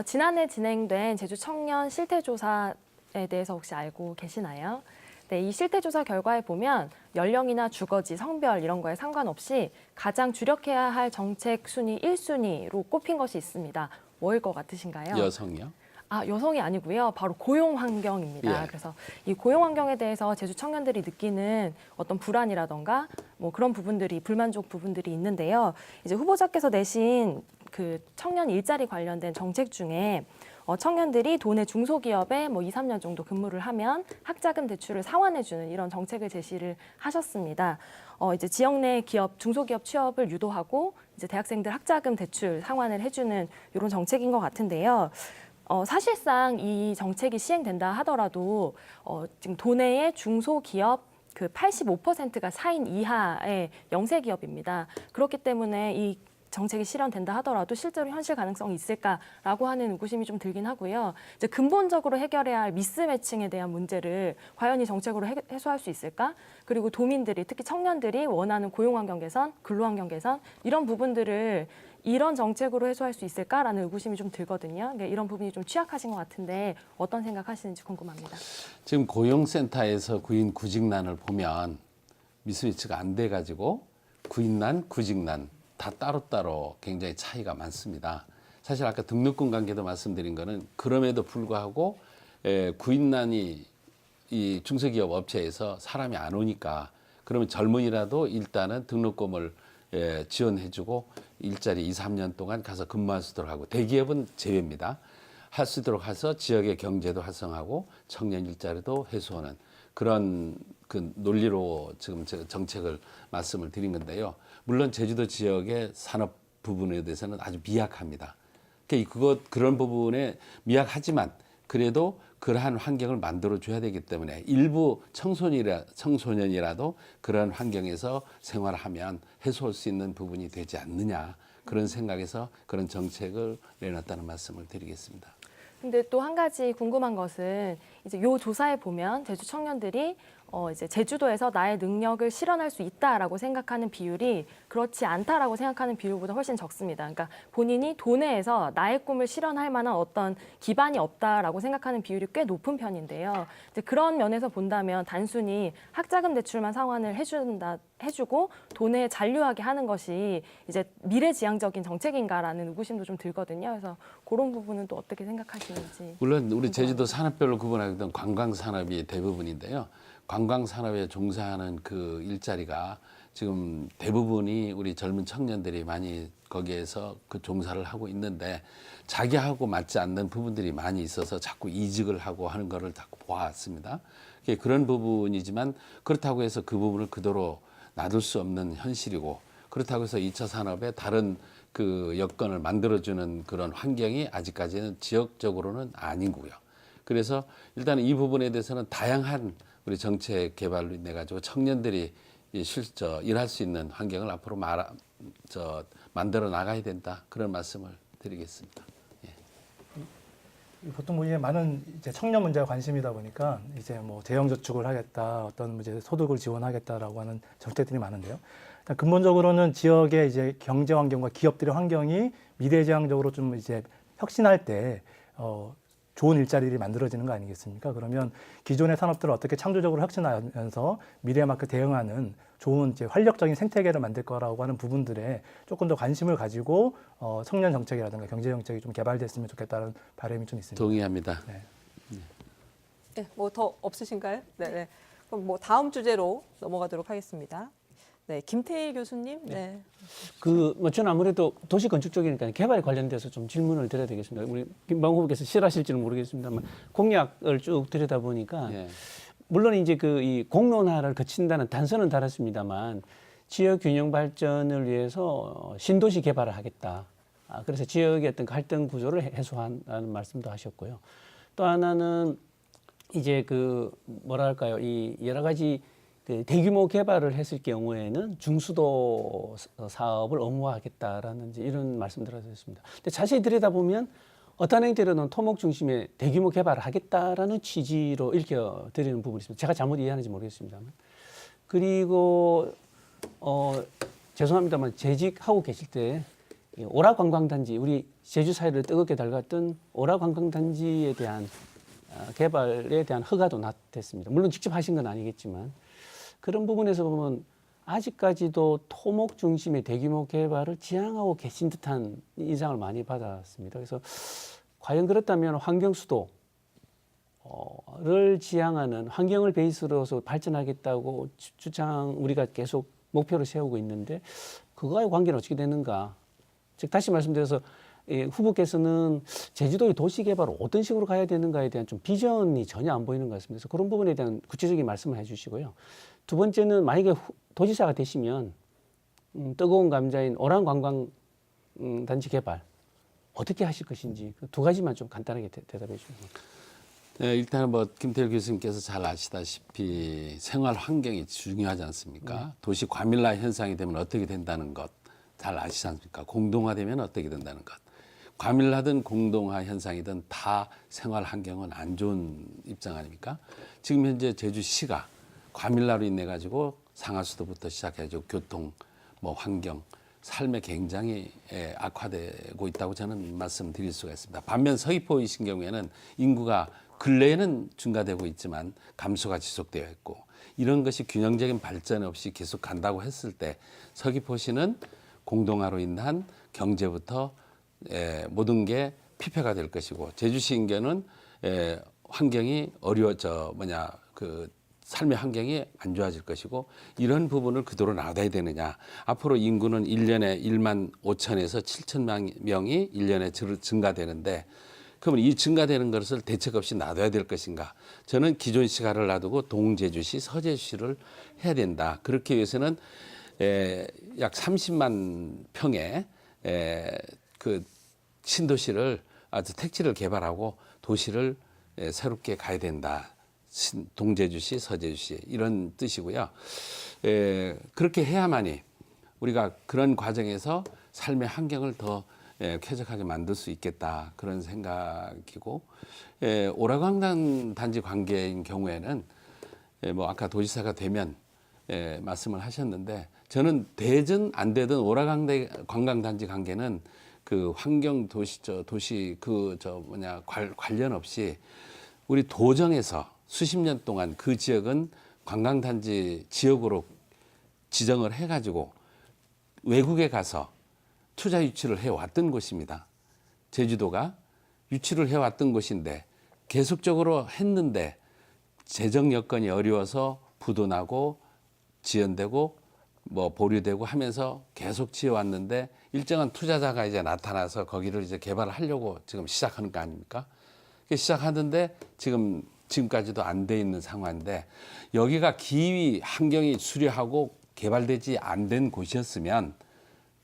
지난해 진행된 제주 청년 실태조사에 대해서 혹시 알고 계시나요? 네, 이 실태조사 결과에 보면 연령이나 주거지, 성별 이런 거에 상관없이 가장 주력해야 할 정책 순위 1순위로 꼽힌 것이 있습니다. 뭐일 것 같으신가요? 여성이요? 여성이 아니고요. 바로 고용 환경입니다. 그래서 이 고용 환경에 대해서 제주 청년들이 느끼는 어떤 불안이라던가 뭐 그런 부분들이 불만족 부분들이 있는데요. 이제 후보자께서 내신 그 청년 일자리 관련된 정책 중에 청년들이 도내 중소기업에 뭐 2, 3년 정도 근무를 하면 학자금 대출을 상환해주는 이런 정책을 제시를 하셨습니다. 이제 지역 내 기업, 중소기업 취업을 유도하고 이제 대학생들 학자금 대출 상환을 해주는 이런 정책인 것 같은데요. 사실상 이 정책이 시행된다 하더라도 지금 도내의 중소기업 그 85%가 4인 이하의 영세기업입니다. 그렇기 때문에 이 정책이 실현된다 하더라도 실제로 현실 가능성이 있을까라고 하는 의구심이 좀 들긴 하고요. 이제 근본적으로 해결해야 할 미스매칭에 대한 문제를 과연 이 정책으로 해소할 수 있을까? 그리고 도민들이 특히 청년들이 원하는 고용환경 개선, 근로환경 개선 이런 부분들을 이런 정책으로 해소할 수 있을까라는 의구심이 좀 들거든요. 그러니까 이런 부분이 좀 취약하신 것 같은데 어떤 생각하시는지 궁금합니다. 지금 고용센터에서 구인 구직난을 보면 미스매치가 안 돼가지고 구인난, 구직난 다 따로따로 굉장히 차이가 많습니다. 사실 아까 등록금 관계도 말씀드린 거는 그럼에도 불구하고 구인난이 이 중소기업 업체에서 사람이 안 오니까 그러면 젊은이라도 일단은 등록금을 지원해주고 일자리 2, 3년 동안 가서 근무할 수 있도록 하고 대기업은 제외입니다. 할 수 있도록 해서 지역의 경제도 활성화하고 청년 일자리도 해소하는 그런 그 논리로 지금 정책을 말씀을 드린 건데요. 물론 제주도 지역의 산업 부분에 대해서는 아주 미약합니다. 그런 부분에 미약하지만 그래도 그러한 환경을 만들어줘야 되기 때문에 일부 청소년이라도 그런 환경에서 생활하면 해소할 수 있는 부분이 되지 않느냐 그런 생각에서 그런 정책을 내놨다는 말씀을 드리겠습니다. 근데 또 한 가지 궁금한 것은 이제 요 조사에 보면 제주 청년들이 이제 제주도에서 나의 능력을 실현할 수 있다라고 생각하는 비율이 그렇지 않다라고 생각하는 비율보다 훨씬 적습니다. 그러니까 본인이 도내에서 나의 꿈을 실현할 만한 어떤 기반이 없다라고 생각하는 비율이 꽤 높은 편인데요. 이제 그런 면에서 본다면 단순히 학자금 대출만 상환을 해주고 도내에 잔류하게 하는 것이 이제 미래지향적인 정책인가라는 의구심도 좀 들거든요. 그래서 그런 부분은 또 어떻게 생각하시는지. 물론 우리 제주도 산업별로 구분하게 된 관광산업이 대부분인데요. 관광산업에 종사하는 그 일자리가 지금 대부분이 우리 젊은 청년들이 많이 거기에서 그 종사를 하고 있는데 자기하고 맞지 않는 부분들이 많이 있어서 자꾸 이직을 하고 하는 거를 자꾸 보았습니다. 그런 부분이지만 그렇다고 해서 그 부분을 그대로 놔둘 수 없는 현실이고 그렇다고 해서 2차 산업에 다른 그 여건을 만들어주는 그런 환경이 아직까지는 지역적으로는 아니고요. 그래서 일단 이 부분에 대해서는 다양한 우리 정책 개발로 인해 가지고 청년들이 일할 수 있는 환경을 앞으로 만들어 나가야 된다 그런 말씀을 드리겠습니다. 보통 뭐 이게 많은 이제 청년 문제에 관심이다 보니까 이제 뭐 재형 저축을 하겠다, 어떤 이제 소득을 지원하겠다라고 하는 정책들이 많은데요. 일단 근본적으로는 지역의 이제 경제 환경과 기업들의 환경이 미래지향적으로 좀 이제 혁신할 때 좋은 일자리를 만들어지는 거 아니겠습니까? 그러면 기존의 산업들을 어떻게 창조적으로 혁신하면서 미래에 맞게 대응하는 좋은 이제 활력적인 생태계를 만들 거라고 하는 부분들에 조금 더 관심을 가지고 청년 정책이라든가 경제 정책이 좀 개발됐으면 좋겠다는 바람이 좀 있습니다. 동의합니다. 네. 네, 뭐 더 없으신가요? 네, 네. 그럼 뭐 다음 주제로 넘어가도록 하겠습니다. 네, 김태희 교수님. 네. 뭐 저는 아무래도 도시 건축 쪽이니까 개발에 관련돼서 좀 질문을 드려야 되겠습니다. 우리 김방 후보께서 싫어하실지는 모르겠습니다만 공약을 쭉 들여다 보니까 예. 물론 이제 이 공론화를 거친다는 단서는 달았습니다만 지역 균형 발전을 위해서 신도시 개발을 하겠다. 그래서 지역의 어떤 갈등 구조를 해소한다는 말씀도 하셨고요. 또 하나는 이제 뭐랄까요, 이 여러 가지 대규모 개발을 했을 경우에는 중수도 사업을 의무화하겠다라는 이런 말씀들을 하셨습니다. 근데 자세히 들여다보면 어떤 행태로는 토목 중심의 대규모 개발을 하겠다라는 취지로 읽혀드리는 부분이 있습니다. 제가 잘못 이해하는지 모르겠습니다만. 그리고 죄송합니다만 재직하고 계실 때 오라 관광단지, 우리 제주 사회를 뜨겁게 달갔던 오라 관광단지에 대한 개발에 대한 허가도 났댔습니다. 물론 직접 하신 건 아니겠지만 그런 부분에서 보면 아직까지도 토목 중심의 대규모 개발을 지향하고 계신 듯한 인상을 많이 받았습니다. 그래서 과연 그렇다면 환경수도를 지향하는 환경을 베이스로서 발전하겠다고 우리가 계속 목표를 세우고 있는데 그거와의 관계는 어떻게 되는가? 즉 다시 말씀드려서 후보께서는 제주도의 도시 개발을 어떤 식으로 가야 되는가에 대한 좀 비전이 전혀 안 보이는 것 같습니다. 그래서 그런 부분에 대한 구체적인 말씀을 해주시고요. 두 번째는 만약에 도지사가 되시면 뜨거운 감자인 오랑 관광 단지 개발 어떻게 하실 것인지 그 두 가지만 좀 간단하게 대답해 주시면. 네, 일단은 뭐 김태일 교수님께서 잘 아시다시피 생활 환경이 중요하지 않습니까? 도시 과밀화 현상이 되면 어떻게 된다는 것 잘 아시지 않습니까? 공동화되면 어떻게 된다는 것. 과밀화든 공동화 현상이든 다 생활 환경은 안 좋은 입장 아닙니까? 지금 현재 제주시가 과밀화로 인해 가지고 상하수도부터 시작해가지고 교통, 뭐 환경, 삶에 굉장히 악화되고 있다고 저는 말씀드릴 수가 있습니다. 반면 서귀포이신 경우에는 인구가 근래에는 증가되고 있지만 감소가 지속되어 있고 이런 것이 균형적인 발전 없이 계속 간다고 했을 때 서귀포시는 공동화로 인한 경제부터 모든 게 피폐가 될 것이고 제주시인 경우는 환경이 그 삶의 환경이 안 좋아질 것이고 이런 부분을 그대로 놔둬야 되느냐. 앞으로 인구는 1년에 1만 5천에서 7천 명이 1년에 증가되는데 그러면 이 증가되는 것을 대책 없이 놔둬야 될 것인가. 저는 기존 시가를 놔두고 동제주시, 서제주시를 해야 된다. 그렇기 위해서는 약 30만 평의 그 신도시를 아주 택지를 개발하고 도시를 새롭게 가야 된다. 동제주시, 서제주시 이런 뜻이고요. 그렇게 해야만이 우리가 그런 과정에서 삶의 환경을 더 쾌적하게 만들 수 있겠다 그런 생각이고 오라광단 단지 관계인 경우에는 뭐 아까 도지사가 되면 말씀을 하셨는데 저는 되든 안 되든 오라관광단지 관계는 그 환경 도시 관련 없이 우리 도정에서 수십 년 동안 그 지역은 관광단지 지역으로 지정을 해가지고 외국에 가서 투자 유치를 해왔던 곳입니다. 제주도가 유치를 해왔던 곳인데 계속적으로 했는데 재정 여건이 어려워서 부도나고 지연되고 뭐 보류되고 하면서 계속 지어왔는데 일정한 투자자가 이제 나타나서 거기를 이제 개발을 하려고 지금 시작하는 거 아닙니까? 시작하는데 지금까지도 안 돼 있는 상황인데 여기가 기후 환경이 수려하고 개발되지 안 된 곳이었으면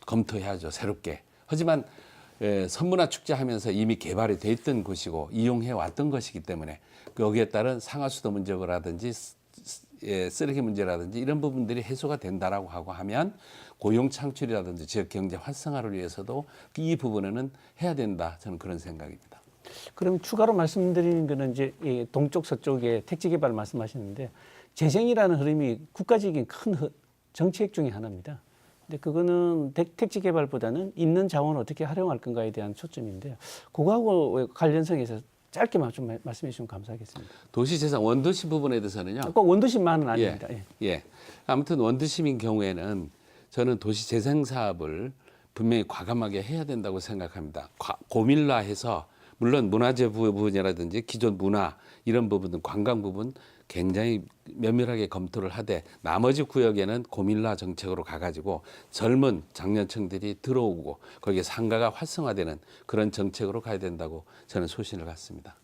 검토해야죠, 새롭게. 하지만 선문화 축제하면서 이미 개발이 돼 있던 곳이고 이용해 왔던 것이기 때문에 여기에 따른 상하수도 문제라든지 쓰레기 문제라든지 이런 부분들이 해소가 된다라고 하고 하면 고용 창출이라든지 지역 경제 활성화를 위해서도 이 부분에는 해야 된다. 저는 그런 생각입니다. 그럼 추가로 말씀드리는 거는 이제 동쪽 서쪽에 택지 개발 말씀하시는데 재생이라는 흐름이 국가적인 큰 정책 중에 하나입니다. 근데 그거는 택지 개발보다는 있는 자원을 어떻게 활용할 건가에 대한 초점인데요. 그거하고 관련성에서 짧게만 좀 말씀해 주시면 감사하겠습니다. 도시재생 원도시 부분에 대해서는요. 꼭 원도시만은 아닙니다. 아무튼 원도심인 경우에는 저는 도시재생 사업을 분명히 과감하게 해야 된다고 생각합니다. 고밀화해서 물론 문화재 부분이라든지 기존 문화 이런 부분은 관광 부분 굉장히 면밀하게 검토를 하되 나머지 구역에는 고밀화 정책으로 가가지고 젊은 장년층들이 들어오고 거기에 상가가 활성화되는 그런 정책으로 가야 된다고 저는 소신을 갖습니다.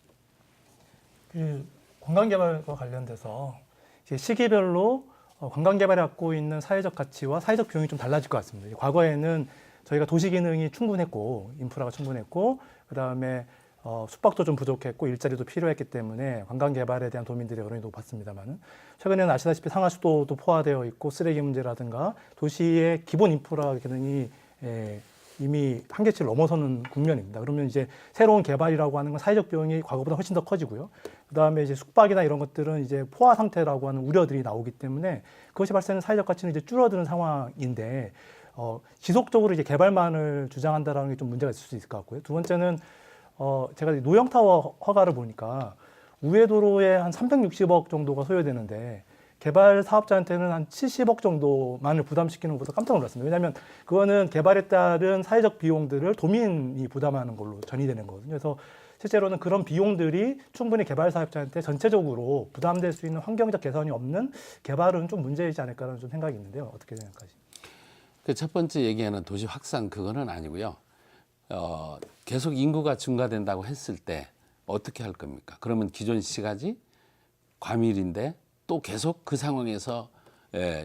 그 관광개발과 관련돼서 이제 시기별로 관광개발이 갖고 있는 사회적 가치와 사회적 비용이 좀 달라질 것 같습니다. 과거에는 저희가 도시 기능이 충분했고 인프라가 충분했고 그다음에 숙박도 좀 부족했고 일자리도 필요했기 때문에 관광 개발에 대한 도민들의 여론이 높았습니다만은 최근에는 아시다시피 상하수도도 포화되어 있고 쓰레기 문제라든가 도시의 기본 인프라 기능이 이미 한계치를 넘어서는 국면입니다. 그러면 이제 새로운 개발이라고 하는 건 사회적 비용이 과거보다 훨씬 더 커지고요. 그다음에 이제 숙박이나 이런 것들은 이제 포화 상태라고 하는 우려들이 나오기 때문에 그것이 발생하는 사회적 가치는 이제 줄어드는 상황인데 지속적으로 이제 개발만을 주장한다라는 게 좀 문제가 있을 수 있을 것 같고요. 두 번째는 제가 노영타워 허가를 보니까 우회도로에 한 360억 정도가 소요되는데 개발 사업자한테는 한 70억 정도만을 부담시키는 것보다 깜짝 놀랐습니다. 왜냐하면 그거는 개발에 따른 사회적 비용들을 도민이 부담하는 걸로 전이되는 거거든요. 그래서 실제로는 그런 비용들이 충분히 개발 사업자한테 전체적으로 부담될 수 있는 환경적 개선이 없는 개발은 좀 문제이지 않을까라는 좀 생각이 있는데요. 어떻게 생각하십니까? 그 첫 번째 얘기하는 도시 확산 그거는 아니고요. 계속 인구가 증가된다고 했을 때 어떻게 할 겁니까? 그러면 기존 시가지 과밀인데 또 계속 그 상황에서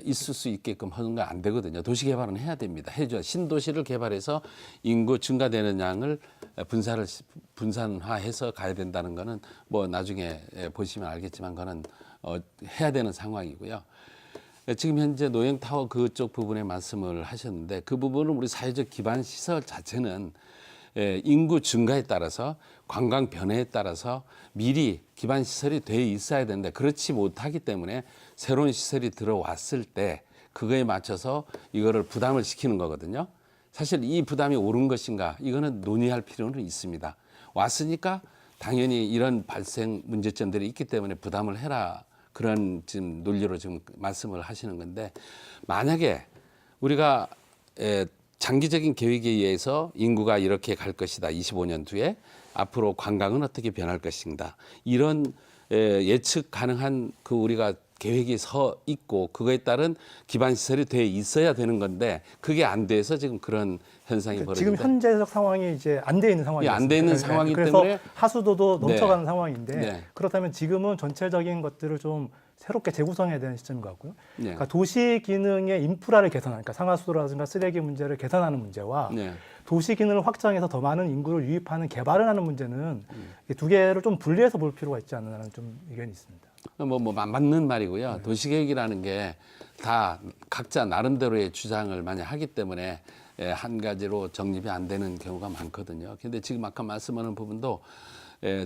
있을 수 있게끔 하는 건 안 되거든요. 도시 개발은 해야 됩니다. 해줘. 신도시를 개발해서 인구 증가되는 양을 분산화해서 가야 된다는 거는 뭐 나중에 보시면 알겠지만 그거는 해야 되는 상황이고요. 지금 현재 노영타워 그쪽 부분에 말씀을 하셨는데 그 부분은 우리 사회적 기반 시설 자체는 인구 증가에 따라서 관광 변화에 따라서 미리 기반 시설이 돼 있어야 되는데 그렇지 못하기 때문에 새로운 시설이 들어왔을 때 그거에 맞춰서 이거를 부담을 시키는 거거든요. 사실 이 부담이 옳은 것인가 이거는 논의할 필요는 있습니다. 왔으니까 당연히 이런 발생 문제점들이 있기 때문에 부담을 해라. 그런 지금 논리로 지금 말씀을 하시는 건데 만약에 우리가 장기적인 계획에 의해서 인구가 이렇게 갈 것이다. 25년 뒤에 앞으로 관광은 어떻게 변할 것인가. 이런 예측 가능한 그 우리가 계획이 서 있고 그거에 따른 기반 시설이 돼 있어야 되는 건데 그게 안 돼서 지금 그런 현상이 지금 벌어진다. 현재적 상황이 이제 안 돼 있는 상황이에요. 안 돼 있는 상황이기 그래서 때문에 하수도도 넘쳐가는 네. 상황인데 네. 그렇다면 지금은 전체적인 것들을 좀 새롭게 재구성해야 되는 시점인 것 같고요. 네. 그러니까 도시 기능의 인프라를 개선하는, 그러니까 상하수도라든가 쓰레기 문제를 개선하는 문제와 네. 도시 기능을 확장해서 더 많은 인구를 유입하는 개발을 하는 문제는 이두 개를 좀 분리해서 볼 필요가 있지 않나라는 좀 의견이 있습니다. 뭐 맞는 말이고요. 도시계획이라는 게 다 각자 나름대로의 주장을 많이 하기 때문에 한 가지로 정립이 안 되는 경우가 많거든요. 근데 지금 아까 말씀하는 부분도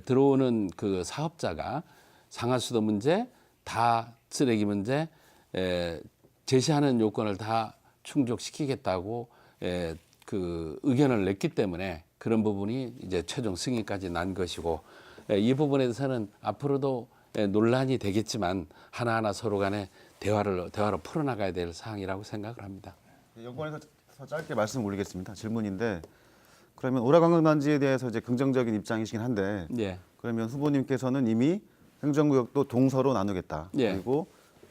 들어오는 그 사업자가 상하수도 문제, 다 쓰레기 문제, 제시하는 요건을 다 충족시키겠다고 그 의견을 냈기 때문에 그런 부분이 이제 최종 승인까지 난 것이고 이 부분에 대해서는 앞으로도 논란이 되겠지만 하나하나 서로 간에 대화로 풀어나가야 될 사항이라고 생각을 합니다. 여권에서 짧게 말씀 올리겠습니다. 질문인데 그러면 오라관광단지에 대해서 이제 긍정적인 입장이시긴 한데 예. 그러면 후보님께서는 이미 행정구역도 동서로 나누겠다. 예. 그리고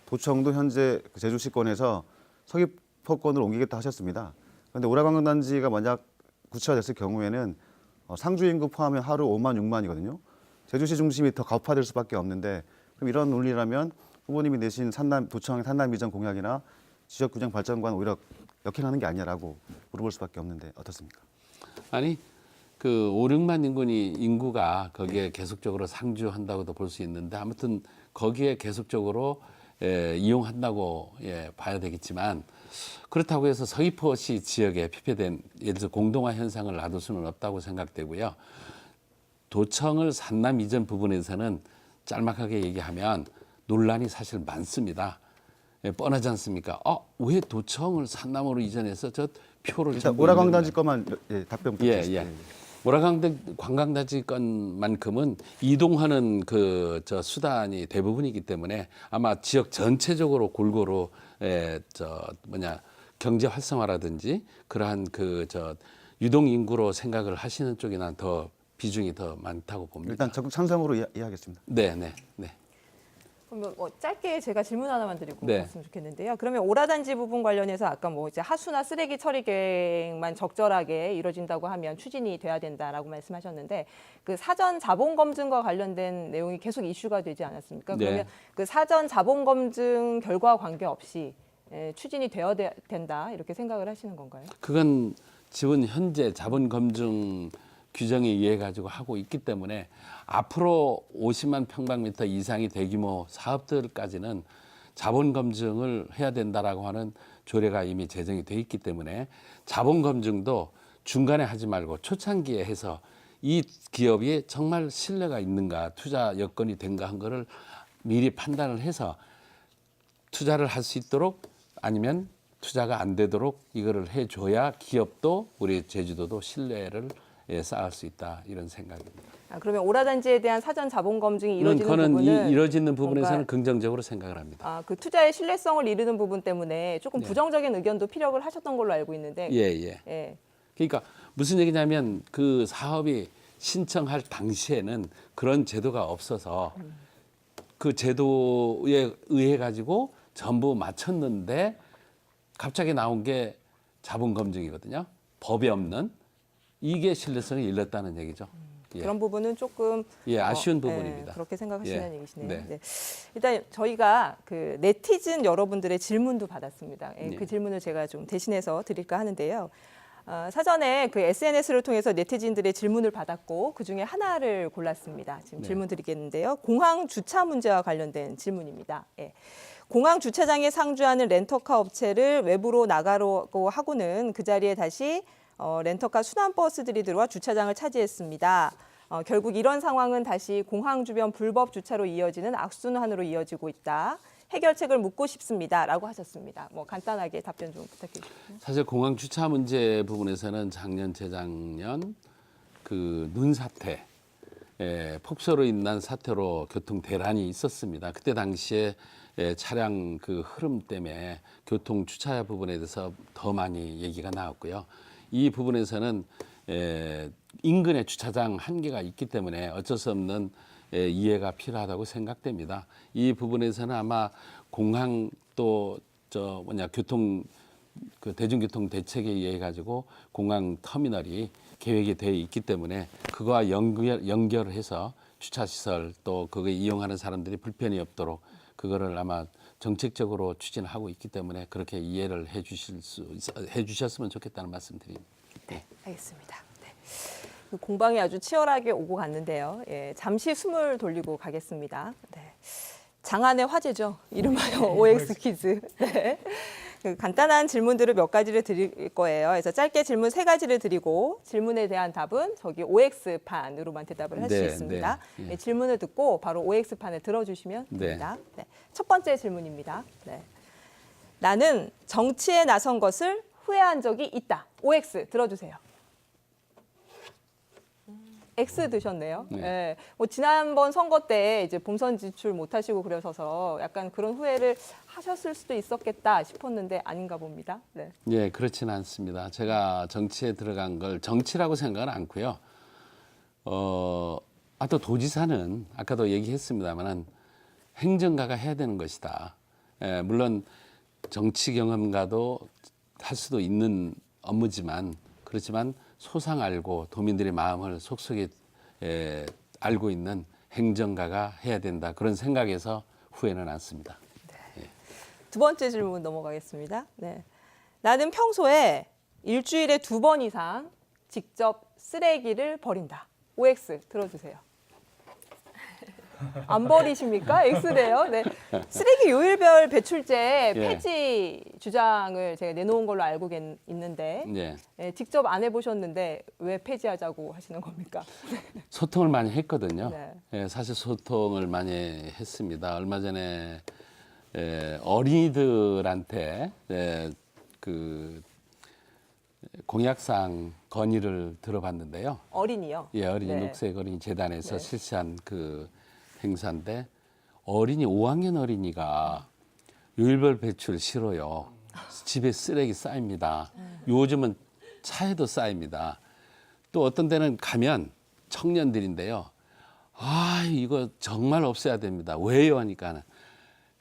도청도 현재 그 제주시권에서 서귀포권으로 옮기겠다 하셨습니다. 그런데 오라관광단지가 만약 구체화됐을 경우에는 상주 인구 포함하면 하루 5만 6만이거든요. 제주시 중심이 더 가파될 수밖에 없는데 그럼 이런 논리라면 후보님이 내신 도청의 산남 이전 공약이나 지역균형 발전과는 오히려 역행하는 게 아니냐라고 물어볼 수밖에 없는데 어떻습니까? 아니 그 5, 6만 인구가 거기에 계속적으로 상주한다고도 볼 수 있는데 아무튼 거기에 계속적으로 이용한다고 봐야 되겠지만 그렇다고 해서 서귀포시 지역에 피폐된 예를 들어 공동화 현상을 놔둘 수는 없다고 생각되고요. 도청을 산남 이전 부분에서는 짤막하게 얘기하면 논란이 사실 많습니다. 뻔하지 않습니까? 왜 도청을 산남으로 이전해서 저 표를 일단 전부 오라관광단지 것만 답변 부탁드립니다. 관광단지 건만큼은 이동하는 그 수단이 대부분이기 때문에 아마 지역 전체적으로 골고루 경제 활성화라든지 그러한 유동 인구로 생각을 하시는 쪽이 난 더 비중이 더 많다고 봅니다. 일단 적극 찬성으로 이해하겠습니다. 네. 그러면 짧게 제가 질문 하나만 드리고 네. 갔으면 좋겠는데요. 그러면 오라단지 부분 관련해서 아까 이제 하수나 쓰레기 처리 계획만 적절하게 이루어진다고 하면 추진이 돼야 된다라고 말씀하셨는데 그 사전 자본 검증과 관련된 내용이 계속 이슈가 되지 않았습니까? 네. 그러면 그 사전 자본 검증 결과와 관계없이 추진이 되어야 된다 이렇게 생각을 하시는 건가요? 그건 지금 현재 자본 검증 규정에 의해 가지고 하고 있기 때문에 앞으로 50만 평방미터 이상의 대규모 사업들까지는 자본 검증을 해야 된다라고 하는 조례가 이미 제정이 돼 있기 때문에 자본 검증도 중간에 하지 말고 초창기에 해서 이 기업이 정말 신뢰가 있는가, 투자 여건이 된가 한 거를 미리 판단을 해서 투자를 할 수 있도록 아니면 투자가 안 되도록 이거를 해줘야 기업도 우리 제주도도 신뢰를 쌓을 수 있다 이런 생각입니다. 그러면 오라단지에 대한 사전 자본 검증이 이루어지는 부분은 이루어지는 부분에서는 뭔가 긍정적으로 생각을 합니다. 그 투자의 신뢰성을 이루는 부분 때문에 조금 부정적인 의견도 피력을 하셨던 걸로 알고 있는데 예. 그러니까 무슨 얘기냐면 그 사업이 신청할 당시에는 그런 제도가 없어서 그 제도에 의해 가지고 전부 마쳤는데 갑자기 나온 게 자본 검증이거든요. 법이 없는 이게 신뢰성이 일렀다는 얘기죠. 예. 그런 부분은 조금 예, 아쉬운 네, 부분입니다. 그렇게 생각하시는 예. 얘기시네요. 네. 네. 일단 저희가 그 네티즌 여러분들의 질문도 받았습니다. 예, 네. 그 질문을 제가 좀 대신해서 드릴까 하는데요. 사전에 그 SNS를 통해서 네티즌들의 질문을 받았고 그 중에 하나를 골랐습니다. 지금 네. 질문 드리겠는데요. 공항 주차 문제와 관련된 질문입니다. 예. 공항 주차장에 상주하는 렌터카 업체를 외부로 나가려고 하고는 그 자리에 다시 렌터카 순환버스들이 들어와 주차장을 차지했습니다. 결국 이런 상황은 다시 공항 주변 불법 주차로 이어지는 악순환으로 이어지고 있다. 해결책을 묻고 싶습니다라고 하셨습니다. 뭐 간단하게 답변 좀 부탁드립니다. 사실 공항 주차 문제 부분에서는 작년, 재작년 그 눈 사태, 폭설로 인한 사태로 교통 대란이 있었습니다. 그때 당시에 차량 그 흐름 때문에 교통 주차 부분에 대해서 더 많이 얘기가 나왔고요. 이 부분에서는 인근에 주차장 한계가 있기 때문에 어쩔 수 없는 이해가 필요하다고 생각됩니다. 이 부분에서는 아마 공항 또 교통 그 대중교통 대책에 의해 가지고 공항 터미널이 계획이 되어 있기 때문에 그거와 연결해서 주차 시설 또 그거 이용하는 사람들이 불편이 없도록 그거를 아마 정책적으로 추진하고 있기 때문에 그렇게 이해를 해주셨으면 좋겠다는 말씀드립니다. 네, 알겠습니다. 네. 그 공방이 아주 치열하게 오고 갔는데요. 예, 잠시 숨을 돌리고 가겠습니다. 네. 장안의 화제죠. 이름하여 OX 퀴즈. 네. 그 간단한 질문들을 몇 가지를 드릴 거예요. 그래서 짧게 질문 3가지를 드리고 질문에 대한 답은 저기 OX판으로만 대답을 할 수 네, 있습니다. 네, 예. 네, 질문을 듣고 바로 OX판을 들어주시면 네. 됩니다. 네. 첫 번째 질문입니다. 네. 나는 정치에 나선 것을 후회한 적이 있다. OX 들어주세요. X 드셨네요. 네. 네. 뭐 지난번 선거 때 이제 본선 진출 못하시고 그러셔서 약간 그런 후회를 하셨을 수도 있었겠다 싶었는데 아닌가 봅니다. 네. 예, 그렇지는 않습니다. 제가 정치에 들어간 걸 정치라고 생각은 않고요. 또 도지사는 아까도 얘기했습니다만은 행정가가 해야 되는 것이다. 물론 정치 경험가도 할 수도 있는 업무지만 그렇지만 소상 알고 도민들의 마음을 속속에 알고 있는 행정가가 해야 된다. 그런 생각에서 후회는 않습니다. 두 번째 질문 넘어가겠습니다. 네. 나는 평소에 일주일에 2번 이상 직접 쓰레기를 버린다. OX 들어주세요. 안 버리십니까? X래요. 네. 쓰레기 요일별 배출제 예. 폐지 주장을 제가 내놓은 걸로 알고 있는데 예. 네, 직접 안 해보셨는데 왜 폐지하자고 하시는 겁니까? 소통을 많이 했거든요. 네. 예, 사실 소통을 많이 했습니다. 얼마 전에 어린이들한테 그 공약상 건의를 들어봤는데요. 어린이요. 예, 어린이 네. 녹색 어린이 재단에서 네. 실시한 그 행사인데 어린이 5학년 어린이가 요일별 배출 싫어요. 집에 쓰레기 쌓입니다. 요즘은 차에도 쌓입니다. 또 어떤 데는 가면 청년들인데요. 아, 이거 정말 없애야 됩니다. 왜요? 하니까는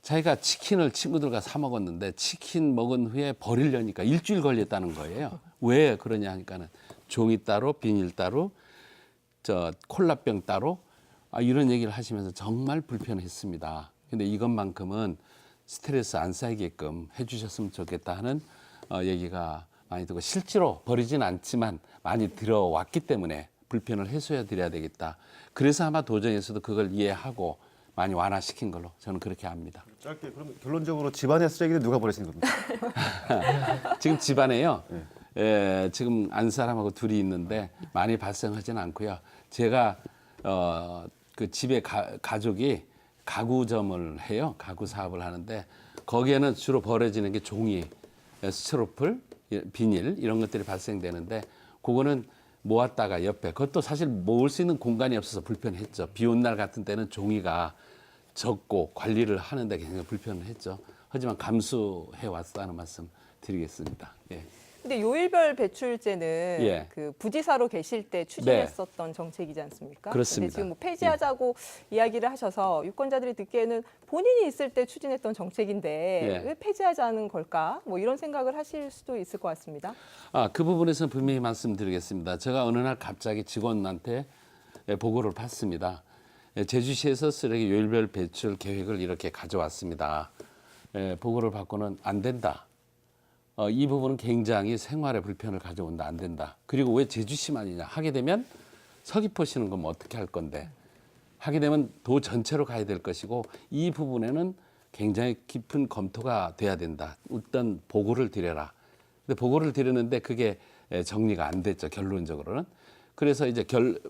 자기가 치킨을 친구들과 사 먹었는데 치킨 먹은 후에 버리려니까 일주일 걸렸다는 거예요. 왜 그러냐 하니까는 종이 따로 비닐 따로 콜라병 따로 이런 얘기를 하시면서 정말 불편했습니다. 근데 이것만큼은 스트레스 안 쌓이게끔 해주셨으면 좋겠다 하는 얘기가 많이 들고 실제로 버리진 않지만 많이 들어왔기 때문에 불편을 해소해 드려야 되겠다. 그래서 아마 도정에서도 그걸 이해하고 많이 완화시킨 걸로 저는 그렇게 압니다. 짧게 그럼 결론적으로 집안의 쓰레기는 누가 버리시는 겁니까? 지금 집안에요. 지금 안 사람하고 둘이 있는데 많이 발생하지는 않고요. 제가 그 집에 가족이 가구점을 해요. 가구 사업을 하는데 거기에는 주로 버려지는 게 종이, 스티로폴, 비닐 이런 것들이 발생되는데 그거는 모았다가 옆에 그것도 사실 모을 수 있는 공간이 없어서 불편했죠. 비 온 날 같은 때는 종이가 적고 관리를 하는데 굉장히 불편했죠. 하지만 감수해 왔다는 말씀 드리겠습니다. 예. 근데 요일별 배출제는 예. 그 부지사로 계실 때 추진했었던 정책이지 않습니까? 그렇습니다. 근데 지금 뭐 폐지하자고 이야기를 하셔서 유권자들이 듣기에는 본인이 있을 때 추진했던 정책인데 예. 왜 폐지하자는 걸까? 뭐 이런 생각을 하실 수도 있을 것 같습니다. 그 부분에서는 분명히 말씀드리겠습니다. 제가 어느 날 갑자기 직원한테 보고를 받습니다. 제주시에서 쓰레기 요일별 배출 계획을 이렇게 가져왔습니다. 보고를 받고는 안 된다. 이 부분은 굉장히 생활에 불편을 가져온다. 안 된다. 그리고 왜 제주시만이냐. 하게 되면 서귀포시는 그럼 어떻게 할 건데. 하게 되면 도 전체로 가야 될 것이고 이 부분에는 굉장히 깊은 검토가 돼야 된다. 일단 보고를 드려라. 근데 보고를 드렸는데 그게 정리가 안 됐죠. 결론적으로는. 그래서 이제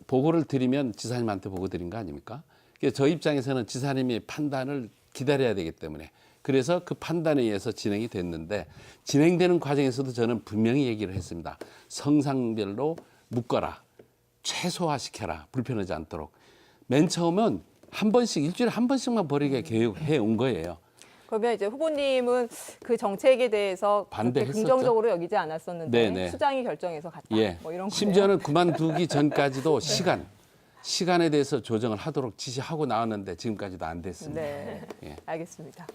보고를 드리면 지사님한테 보고 드린 거 아닙니까? 그래서 저 입장에서는 지사님이 판단을 기다려야 되기 때문에 그래서 그 판단에 의해서 진행이 됐는데 진행되는 과정에서도 저는 분명히 얘기를 했습니다. 성상별로 묶어라. 최소화시켜라. 불편하지 않도록. 맨 처음은 한 번씩 일주일에 한 번씩만 버리게 계획해 온 거예요. 그러면 이제 후보님은 그 정책에 대해서 그렇게 반대했었죠. 긍정적으로 여기지 않았었는데 네네. 수장이 결정해서 갔다. 예. 뭐 이런 거네요. 심지어는 그만두기 전까지도 시간에 대해서 조정을 하도록 지시하고 나왔는데 지금까지도 안 됐습니다. 네, 예. 알겠습니다.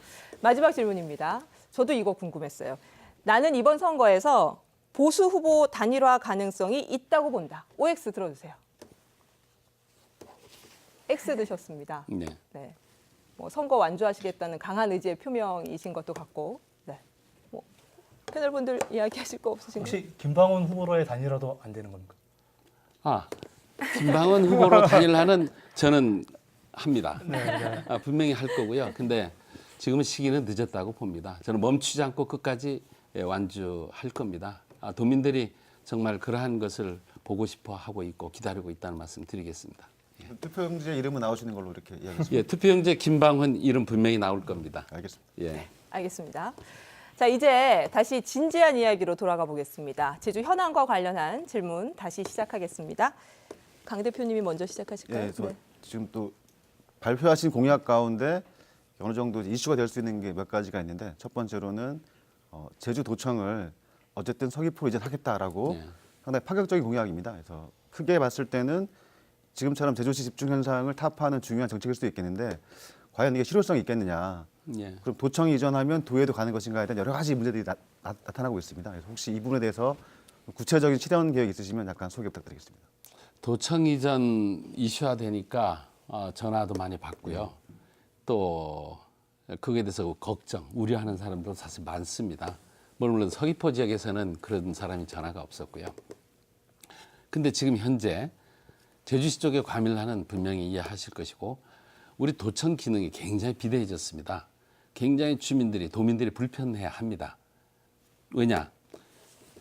마지막 질문입니다. 저도 이거 궁금했어요. 나는 이번 선거에서 보수 후보 단일화 가능성이 있다고 본다. OX 들어주세요. X 드셨습니다. 네. 네, 뭐 선거 완주하시겠다는 강한 의지의 표명이신 것도 같고, 네, 뭐 패널분들 이야기하실 거 없으신가요? 혹시 김방훈 후보로의 단일화도 안 되는 겁니까? 김방원 후보로 단일화는 저는 합니다. 네. 분명히 할 거고요. 근데 지금은 시기는 늦었다고 봅니다. 저는 멈추지 않고 끝까지 완주할 겁니다. 도민들이 정말 그러한 것을 보고 싶어 하고 있고 기다리고 있다는 말씀 드리겠습니다. 투표용지에 이름은 나오시는 걸로 이렇게 이야기했습니다. 예, 투표용지에 김방훈 이름 분명히 나올 겁니다. 알겠습니다. 예. 알겠습니다. 자, 이제 다시 진지한 이야기로 돌아가 보겠습니다. 제주 현안과 관련한 질문 다시 시작하겠습니다. 강 대표님이 먼저 시작하실까요? 예, 지금 또 발표하신 공약 가운데 어느 정도 이슈가 될 수 있는 게 몇 가지가 있는데 첫 번째로는 제주도청을 어쨌든 서귀포로 이전하겠다라고 네. 상당히 파격적인 공약입니다. 그래서 크게 봤을 때는 지금처럼 제주시 집중 현상을 타파하는 중요한 정책일 수도 있겠는데 과연 이게 실효성이 있겠느냐. 예. 그럼 도청이 이전하면 도에도 가는 것인가에 대한 여러 가지 문제들이 나타나고 있습니다. 그래서 혹시 이 부분에 대해서 구체적인 실현 계획 있으시면 약간 소개 부탁드리겠습니다. 도청 이전 이슈화 되니까 전화도 많이 받고요. 또 그에 대해서 걱정, 우려하는 사람도 사실 많습니다. 물론 서귀포 지역에서는 그런 사람이 전화가 없었고요. 근데 지금 현재 제주시 쪽의 과밀화는 분명히 이해하실 것이고 우리 도청 기능이 굉장히 비대해졌습니다. 굉장히 도민들이 불편해야 합니다. 왜냐?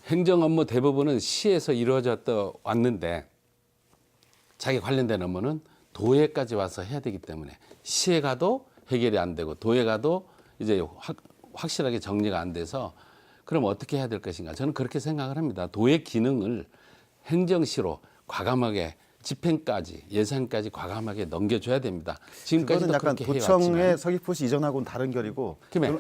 행정 업무 대부분은 시에서 이루어졌다 왔는데 자기 관련된 업무는 도에까지 와서 해야 되기 때문에 시에 가도 해결이 안 되고 도에 가도 이제 확실하게 정리가 안 돼서 그럼 어떻게 해야 될 것인가? 저는 그렇게 생각을 합니다. 도의 기능을 행정시로 과감하게 집행까지 예산까지 과감하게 넘겨줘야 됩니다. 지금까지도 그거는 약간 그렇게 도청의 해왔지만 서귀포시 이전하고는 다른 결이고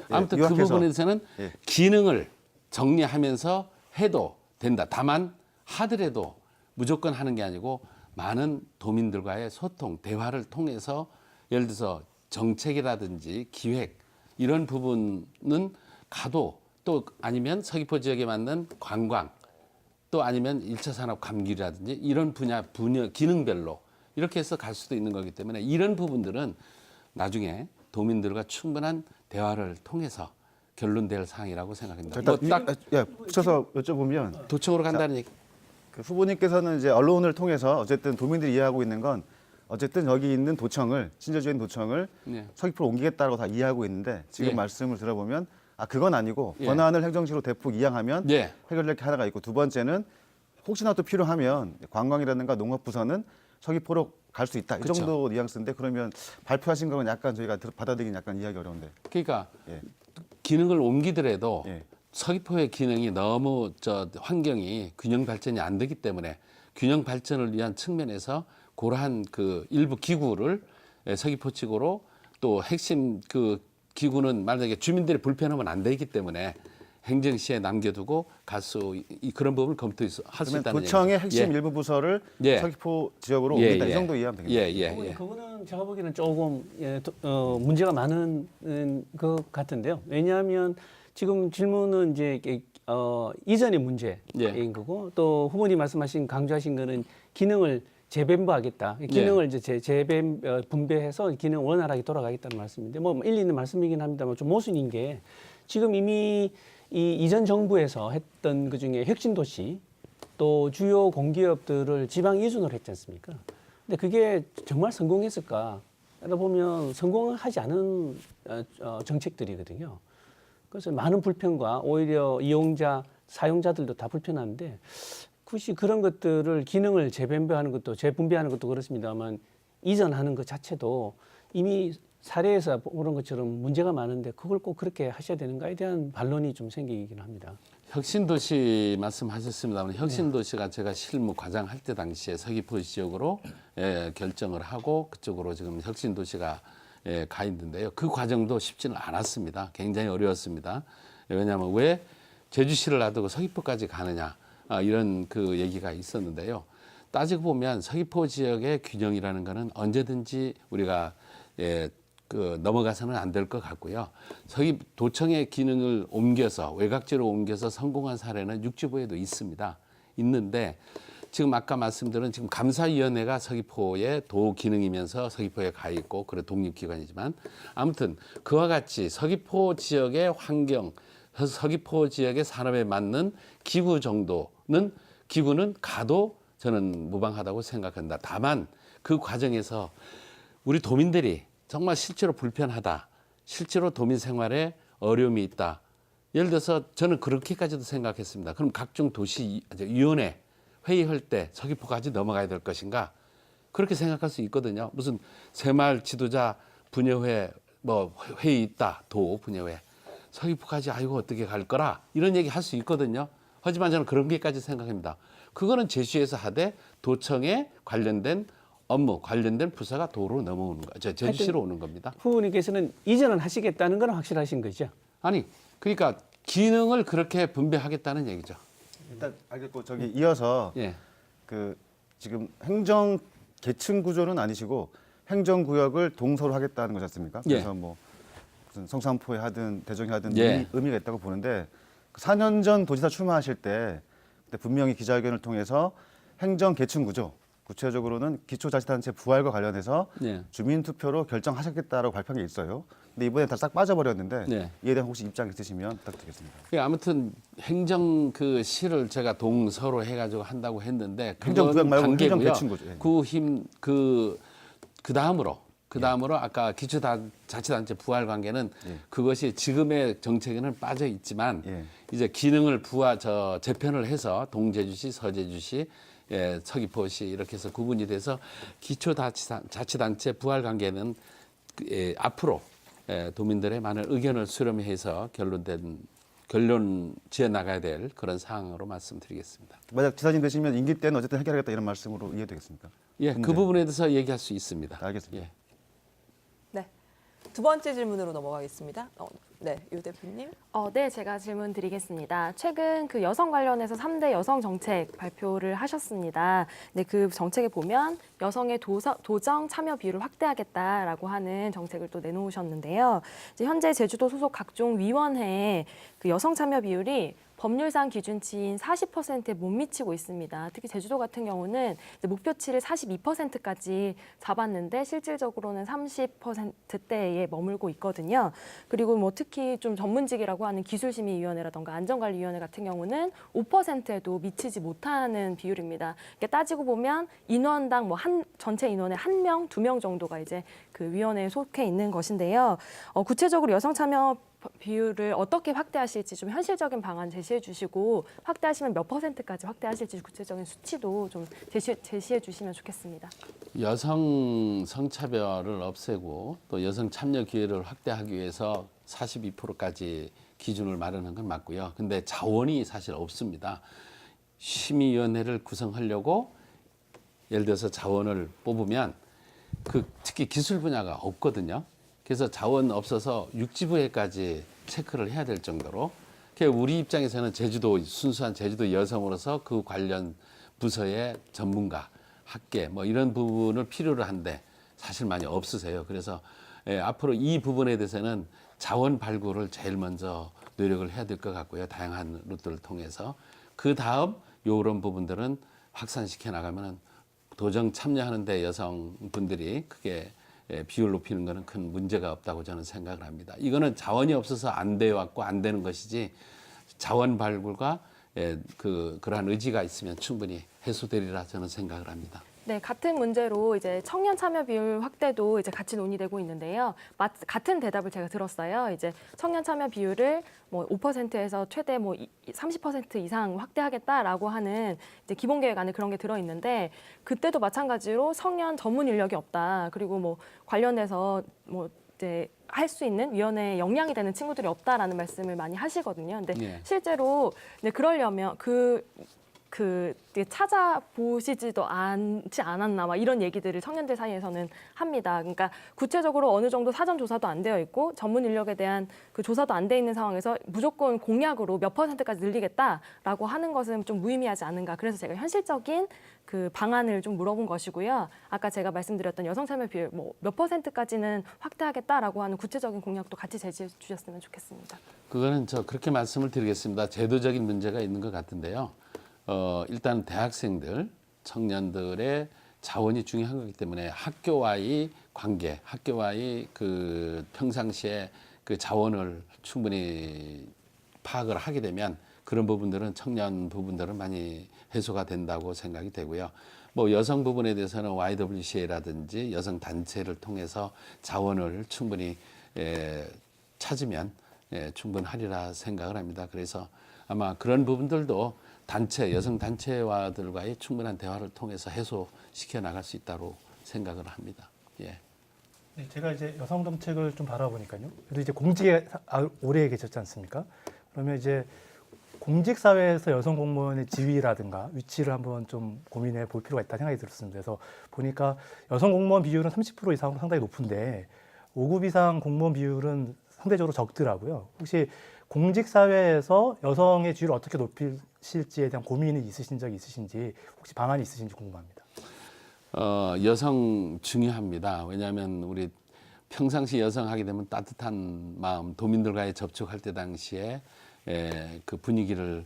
아무튼 그 요약해서 부분에서는 예. 기능을 정리하면서 해도 된다. 다만 하더라도 무조건 하는 게 아니고 많은 도민들과의 소통, 대화를 통해서 예를 들어서 정책이라든지 기획 이런 부분은 가도 또 아니면 서귀포 지역에 맞는 관광 또 아니면 1차 산업 감귤이라든지 이런 분야 기능별로 이렇게 해서 갈 수도 있는 거기 때문에 이런 부분들은 나중에 도민들과 충분한 대화를 통해서 결론될 사항이라고 생각합니다. 일단 붙여서 여쭤보면 도청으로 간다는 얘기. 그 후보님께서는 이제 언론을 통해서 어쨌든 도민들이 이해하고 있는 건 어쨌든 여기 있는 도청을 신제주에 있는 도청을 네. 서귀포로 옮기겠다고 다 이해하고 있는데 지금 예. 말씀을 들어보면 그건 아니고 예. 권한을 행정시로 대폭 이양하면 예. 해결될 게 하나가 있고 두 번째는 혹시나 또 필요하면 관광이라든가 농업부서는 서귀포로 갈 수 있다. 이 그쵸. 정도 뉘앙스인데 그러면 발표하신 거는 약간 저희가 받아들이긴 약간 이해하기 어려운데. 그러니까 예. 기능을 옮기더라도 예. 서귀포의 기능이 너무 환경이 균형 발전이 안 되기 때문에 균형 발전을 위한 측면에서 그러한 그 일부 기구를 서귀포 측으로 또 핵심 그 기구는 만약에 주민들이 불편하면 안 되기 때문에 행정시에 남겨두고 그런 부분을 검토할 수 그러면 있다는 도청의 얘기죠. 핵심 예. 일부 부서를 예. 서귀포 지역으로 예, 옮긴다. 이 예. 정도 이해하면 되겠네요. 예. 그거는 제가 보기에는 조금 문제가 많은 것 같은데요. 왜냐하면 지금 질문은 이제 이전의 문제인 예. 거고 또 후보님 말씀하신 강조하신 거는 기능을 재분배하겠다. 기능을 이제 분배해서 기능 원활하게 돌아가겠다는 말씀인데 뭐 일리 있는 말씀이긴 합니다만 좀 모순인 게 지금 이미 이 이전 정부에서 했던 그 중에 혁신도시 또 주요 공기업들을 지방 이전을 했지 않습니까? 근데 그게 정말 성공했을까? 따라 보면 성공하지 않은 정책들이거든요. 그래서 많은 불편과 오히려 이용자, 사용자들도 다 불편한데 굳이 그런 것들을 기능을 재분배하는 것도 그렇습니다만 이전하는 것 자체도 이미 사례에서 보는 것처럼 문제가 많은데 그걸 꼭 그렇게 하셔야 되는가에 대한 반론이 좀 생기긴 합니다. 혁신도시 말씀하셨습니다만 혁신도시가 제가 실무 과장할 때 당시에 서귀포 지역으로 결정을 하고 그쪽으로 지금 혁신도시가 가 있는데요. 그 과정도 쉽지는 않았습니다. 굉장히 어려웠습니다. 왜냐하면 왜 제주시를 놔두고 서귀포까지 가느냐 이런 그 얘기가 있었는데요. 따지고 보면 서귀포 지역의 균형이라는 것은 언제든지 우리가 넘어가서는 안 될 것 같고요. 도청의 기능을 옮겨서 외곽지로 옮겨서 성공한 사례는 육지부에도 있습니다. 있는데 지금 아까 말씀드린 지금 감사위원회가 서귀포의 도 기능이면서 서귀포에 가 있고 그래 독립기관이지만 아무튼 그와 같이 서귀포 지역의 환경, 서귀포 지역의 산업에 맞는 기구는 가도 저는 무방하다고 생각한다. 다만 그 과정에서 우리 도민들이 정말 실제로 불편하다. 실제로 도민 생활에 어려움이 있다. 예를 들어서 저는 그렇게까지도 생각했습니다. 그럼 각종 도시위원회 회의할 때 서귀포까지 넘어가야 될 것인가? 그렇게 생각할 수 있거든요. 무슨 새마을 지도자 분여회 회의 있다. 도 분여회. 서귀포까지 아이고 어떻게 갈 거라 이런 얘기 할 수 있거든요. 하지만 저는 그런 게까지 생각합니다. 그거는 제주에서 하되 도청에 관련된 업무, 관련된 부서가 도로 넘어오는 거죠. 제주시로 오는 겁니다. 후보님께서는 이전은 하시겠다는 건 확실하신 거죠? 아니, 그러니까 기능을 그렇게 분배하겠다는 얘기죠. 일단 알겠고 이어서 예. 지금 행정 계층 구조는 아니시고 행정 구역을 동서로 하겠다는 거지 않습니까? 예. 그래서 뭐 무슨 성산포에 하든 대전에 하든 예. 의미가 있다고 보는데 4년 전 도지사 출마하실 때 그때 분명히 기자회견을 통해서 행정 계층 구조 구체적으로는 기초자치단체 부활과 관련해서 예. 주민투표로 결정하셨겠다라고 발표한 게 있어요. 근데 이번에 다 싹 빠져버렸는데 예. 이에 대한 혹시 입장 있으시면 부탁드리겠습니다. 아무튼 행정 시를 제가 동서로 해가지고 한다고 했는데 행정구역 말고 단계고요. 행정계층구죠. 예. 그 다음으로 아까 기초자치단체 부활 관계는 그것이 지금의 정책에는 빠져 있지만 이제 기능을 재편을 해서 동제주시, 서제주시, 서귀포시 이렇게 해서 구분이 돼서 기초자치단체 부활 관계는 앞으로 도민들의 많은 의견을 수렴해서 결론 지어 나가야 될 그런 상황으로 말씀드리겠습니다. 만약 지사님 되시면 임기 때는 어쨌든 해결하겠다 이런 말씀으로 이해되겠습니까? 예, 그 부분에 대해서 얘기할 수 있습니다. 알겠습니다. 예. 네. 두 번째 질문으로 넘어가겠습니다. 네, 유 대표님. 네, 제가 질문 드리겠습니다. 최근 그 여성 관련해서 3대 여성 정책 발표를 하셨습니다. 네, 그 정책에 보면 여성의 도정 참여 비율을 확대하겠다라고 하는 정책을 또 내놓으셨는데요. 이제 현재 제주도 소속 각종 위원회에 그 여성 참여 비율이 법률상 기준치인 40%에 못 미치고 있습니다. 특히 제주도 같은 경우는 목표치를 42%까지 잡았는데 실질적으로는 30%대에 머물고 있거든요. 그리고 뭐 특히 좀 전문직이라고 하는 기술심의위원회라던가 안전관리위원회 같은 경우는 5%에도 미치지 못하는 비율입니다. 이렇게 따지고 보면 인원당 전체 인원의 1명, 2명 정도가 이제 그 위원회에 속해 있는 것인데요. 구체적으로 여성 참여 비율을 어떻게 확대하실지 좀 현실적인 방안 제시해 주시고 확대하시면 몇 %까지 확대하실지 구체적인 수치도 좀 제시해 주시면 좋겠습니다. 여성 성차별을 없애고 또 여성 참여 기회를 확대하기 위해서 42%까지 기준을 마련한 건 맞고요. 근데 자원이 사실 없습니다. 심의위원회를 구성하려고 예를 들어서 자원을 뽑으면 특히 기술 분야가 없거든요. 그래서 자원 없어서 육지부에까지 체크를 해야 될 정도로 그러니까 우리 입장에서는 제주도 순수한 제주도 여성으로서 그 관련 부서의 전문가, 학계 뭐 이런 부분을 필요로 한데 사실 많이 없으세요. 그래서 앞으로 이 부분에 대해서는 자원 발굴을 제일 먼저 노력을 해야 될 것 같고요. 다양한 루트를 통해서 그 다음 이런 부분들은 확산시켜 나가면은 도정 참여하는데 여성분들이 크게 비율 높이는 것은 큰 문제가 없다고 저는 생각을 합니다. 이거는 자원이 없어서 안 되어 왔고 안 되는 것이지 자원 발굴과 그러한 의지가 있으면 충분히 해소되리라 저는 생각을 합니다. 네, 같은 문제로 이제 청년 참여 비율 확대도 이제 같이 논의되고 있는데요. 같은 대답을 제가 들었어요. 이제 청년 참여 비율을 뭐 5%에서 최대 뭐 30% 이상 확대하겠다라고 하는 이제 기본 계획 안에 그런 게 들어 있는데 그때도 마찬가지로 청년 전문 인력이 없다. 그리고 뭐 관련해서 뭐 이제 할 수 있는 위원회에 역량이 되는 친구들이 없다라는 말씀을 많이 하시거든요. 근데 예. 실제로 이제 그러려면 찾아보시지도 않지 않았나 막 이런 얘기들을 청년들 사이에서는 합니다. 그러니까 구체적으로 어느 정도 사전 조사도 안 되어 있고 전문 인력에 대한 그 조사도 안 돼 있는 상황에서 무조건 공약으로 몇 %까지 늘리겠다라고 하는 것은 좀 무의미하지 않은가. 그래서 제가 현실적인 그 방안을 좀 물어본 것이고요. 아까 제가 말씀드렸던 여성 참여 비율 뭐 몇 %까지는 확대하겠다라고 하는 구체적인 공약도 같이 제시해 주셨으면 좋겠습니다. 그거는 저 그렇게 말씀을 드리겠습니다. 제도적인 문제가 있는 것 같은데요. 일단 대학생들, 청년들의 자원이 중요한 거기 때문에 학교와의 관계, 학교와의 그 평상시에 그 자원을 충분히 파악을 하게 되면 그런 부분들은 청년 부분들은 많이 해소가 된다고 생각이 되고요. 뭐 여성 부분에 대해서는 YWCA라든지 여성 단체를 통해서 자원을 충분히 찾으면 충분하리라 생각을 합니다. 그래서 아마 그런 부분들도 단체, 여성 단체와들과의 충분한 대화를 통해서 해소시켜 나갈 수 있다고 생각을 합니다. 예. 네, 제가 이제 여성 정책을 좀 바라보니까요. 그래도 이제 공직에 오래 계셨지 않습니까? 그러면 이제 공직 사회에서 여성 공무원의 지위라든가 위치를 한번 좀 고민해 볼 필요가 있다 생각이 들었습니다. 그래서 보니까 여성 공무원 비율은 30% 이상 상당히 높은데 5급 이상 공무원 비율은 상대적으로 적더라고요. 혹시 공직 사회에서 여성의 지위를 어떻게 높이실지에 대한 고민이 있으신 적이 있으신지 혹시 방안이 있으신지 궁금합니다. 여성 중요합니다. 왜냐하면 우리 평상시 여성 하게 되면 따뜻한 마음, 도민들과의 접촉할 때 당시에 그 분위기를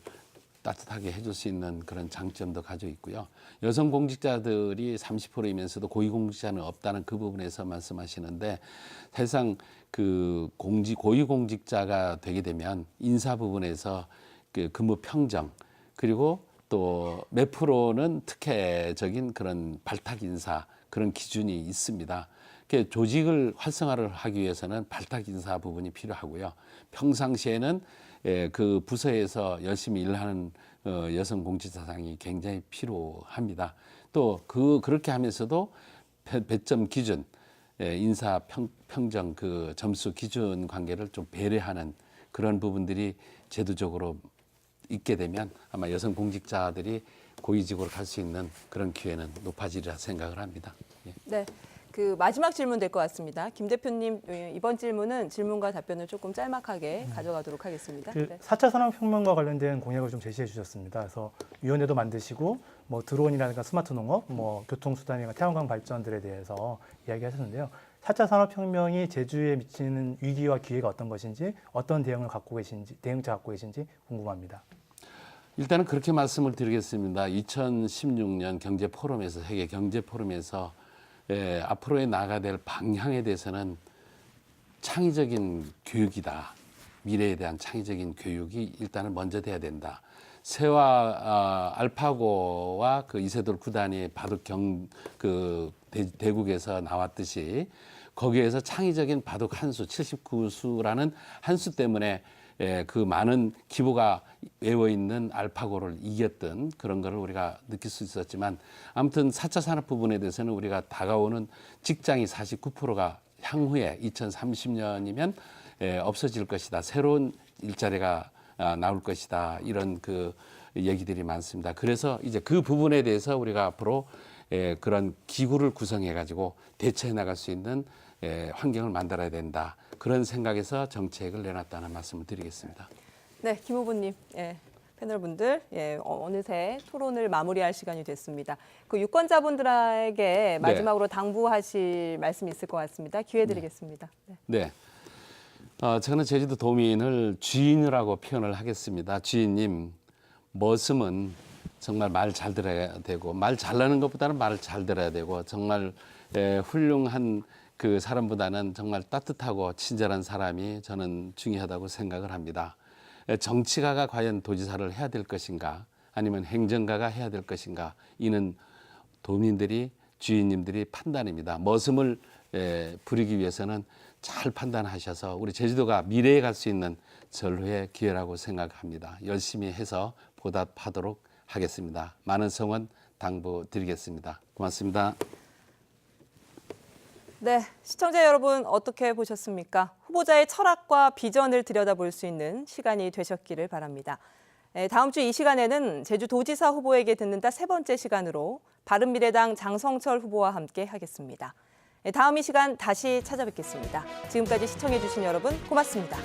따뜻하게 해줄 수 있는 그런 장점도 가지고 있고요. 여성 공직자들이 30%이면서도 고위공직자는 없다는 그 부분에서 말씀하시는데 사실상 그 고위공직자가 되게 되면 인사 부분에서 그 근무 평정 그리고 또 몇 프로는 특혜적인 그런 발탁 인사 그런 기준이 있습니다. 조직을 활성화를 하기 위해서는 발탁 인사 부분이 필요하고요. 평상시에는 그 부서에서 열심히 일하는 여성 공직자상이 굉장히 필요합니다. 또 그렇게 하면서도 배점 기준, 인사 평정 그 점수 기준 관계를 좀 배려하는 그런 부분들이 제도적으로 있게 되면 아마 여성 공직자들이 고위직으로 갈 수 있는 그런 기회는 높아지리라 생각을 합니다. 예. 네. 그 마지막 질문 될 것 같습니다. 김 대표님 이번 질문은 질문과 답변을 조금 짤막하게 가져가도록 하겠습니다. 그 네. 4차 산업혁명과 관련된 공약을 좀 제시해 주셨습니다. 그래서 위원회도 만드시고 뭐 드론이라든가 스마트 농업, 뭐 교통수단이나 태양광 발전들에 대해서 이야기하셨는데요. 4차 산업혁명이 제주에 미치는 위기와 기회가 어떤 것인지, 어떤 대응을 갖고 계신지, 대응책 갖고 계신지 궁금합니다. 일단은 그렇게 말씀을 드리겠습니다. 2016년 경제포럼에서 세계 경제포럼에서 앞으로의 나아가야 될 방향에 대해서는 창의적인 교육이다. 미래에 대한 창의적인 교육이 일단은 먼저 돼야 된다. 새와 알파고와 그 이세돌 9단이 바둑 대국에서 나왔듯이 거기에서 창의적인 바둑 한 수, 79수라는 한 수 때문에 그 많은 기보가 외워 있는 알파고를 이겼던 그런 거를 우리가 느낄 수 있었지만 아무튼 4차 산업 부분에 대해서는 우리가 다가오는 직장이 49%가 향후에 2030년이면 없어질 것이다. 새로운 일자리가 나올 것이다. 이런 그 얘기들이 많습니다. 그래서 이제 그 부분에 대해서 우리가 앞으로 그런 기구를 구성해 가지고 대처해 나갈 수 있는 환경을 만들어야 된다. 그런 생각에서 정책을 내놨다는 말씀을 드리겠습니다. 네, 김 후보님, 예, 패널분들, 예, 어느새 토론을 마무리할 시간이 됐습니다. 그 유권자분들에게 마지막으로 당부하실 말씀이 있을 것 같습니다. 기회 드리겠습니다. 네. 네. 저는 제주도 도민을 주인이라고 표현을 하겠습니다. 주인님, 머슴은 정말 말 잘 들어야 되고, 말 잘나는 것보다는 말을 잘 들어야 되고, 정말 훌륭한 그 사람보다는 정말 따뜻하고 친절한 사람이 저는 중요하다고 생각을 합니다. 정치가가 과연 도지사를 해야 될 것인가, 아니면 행정가가 해야 될 것인가, 이는 도민들이, 주인님들이 판단입니다. 머슴을 부리기 위해서는 잘 판단하셔서 우리 제주도가 미래에 갈 수 있는 전후의 기회라고 생각합니다. 열심히 해서 보답하도록 하겠습니다. 많은 성원 당부드리겠습니다. 고맙습니다. 네, 시청자 여러분 어떻게 보셨습니까? 후보자의 철학과 비전을 들여다볼 수 있는 시간이 되셨기를 바랍니다. 다음 주 이 시간에는 제주도지사 후보에게 듣는다 세 번째 시간으로 바른미래당 장성철 후보와 함께 하겠습니다. 다음 이 시간 다시 찾아뵙겠습니다. 지금까지 시청해주신 여러분 고맙습니다.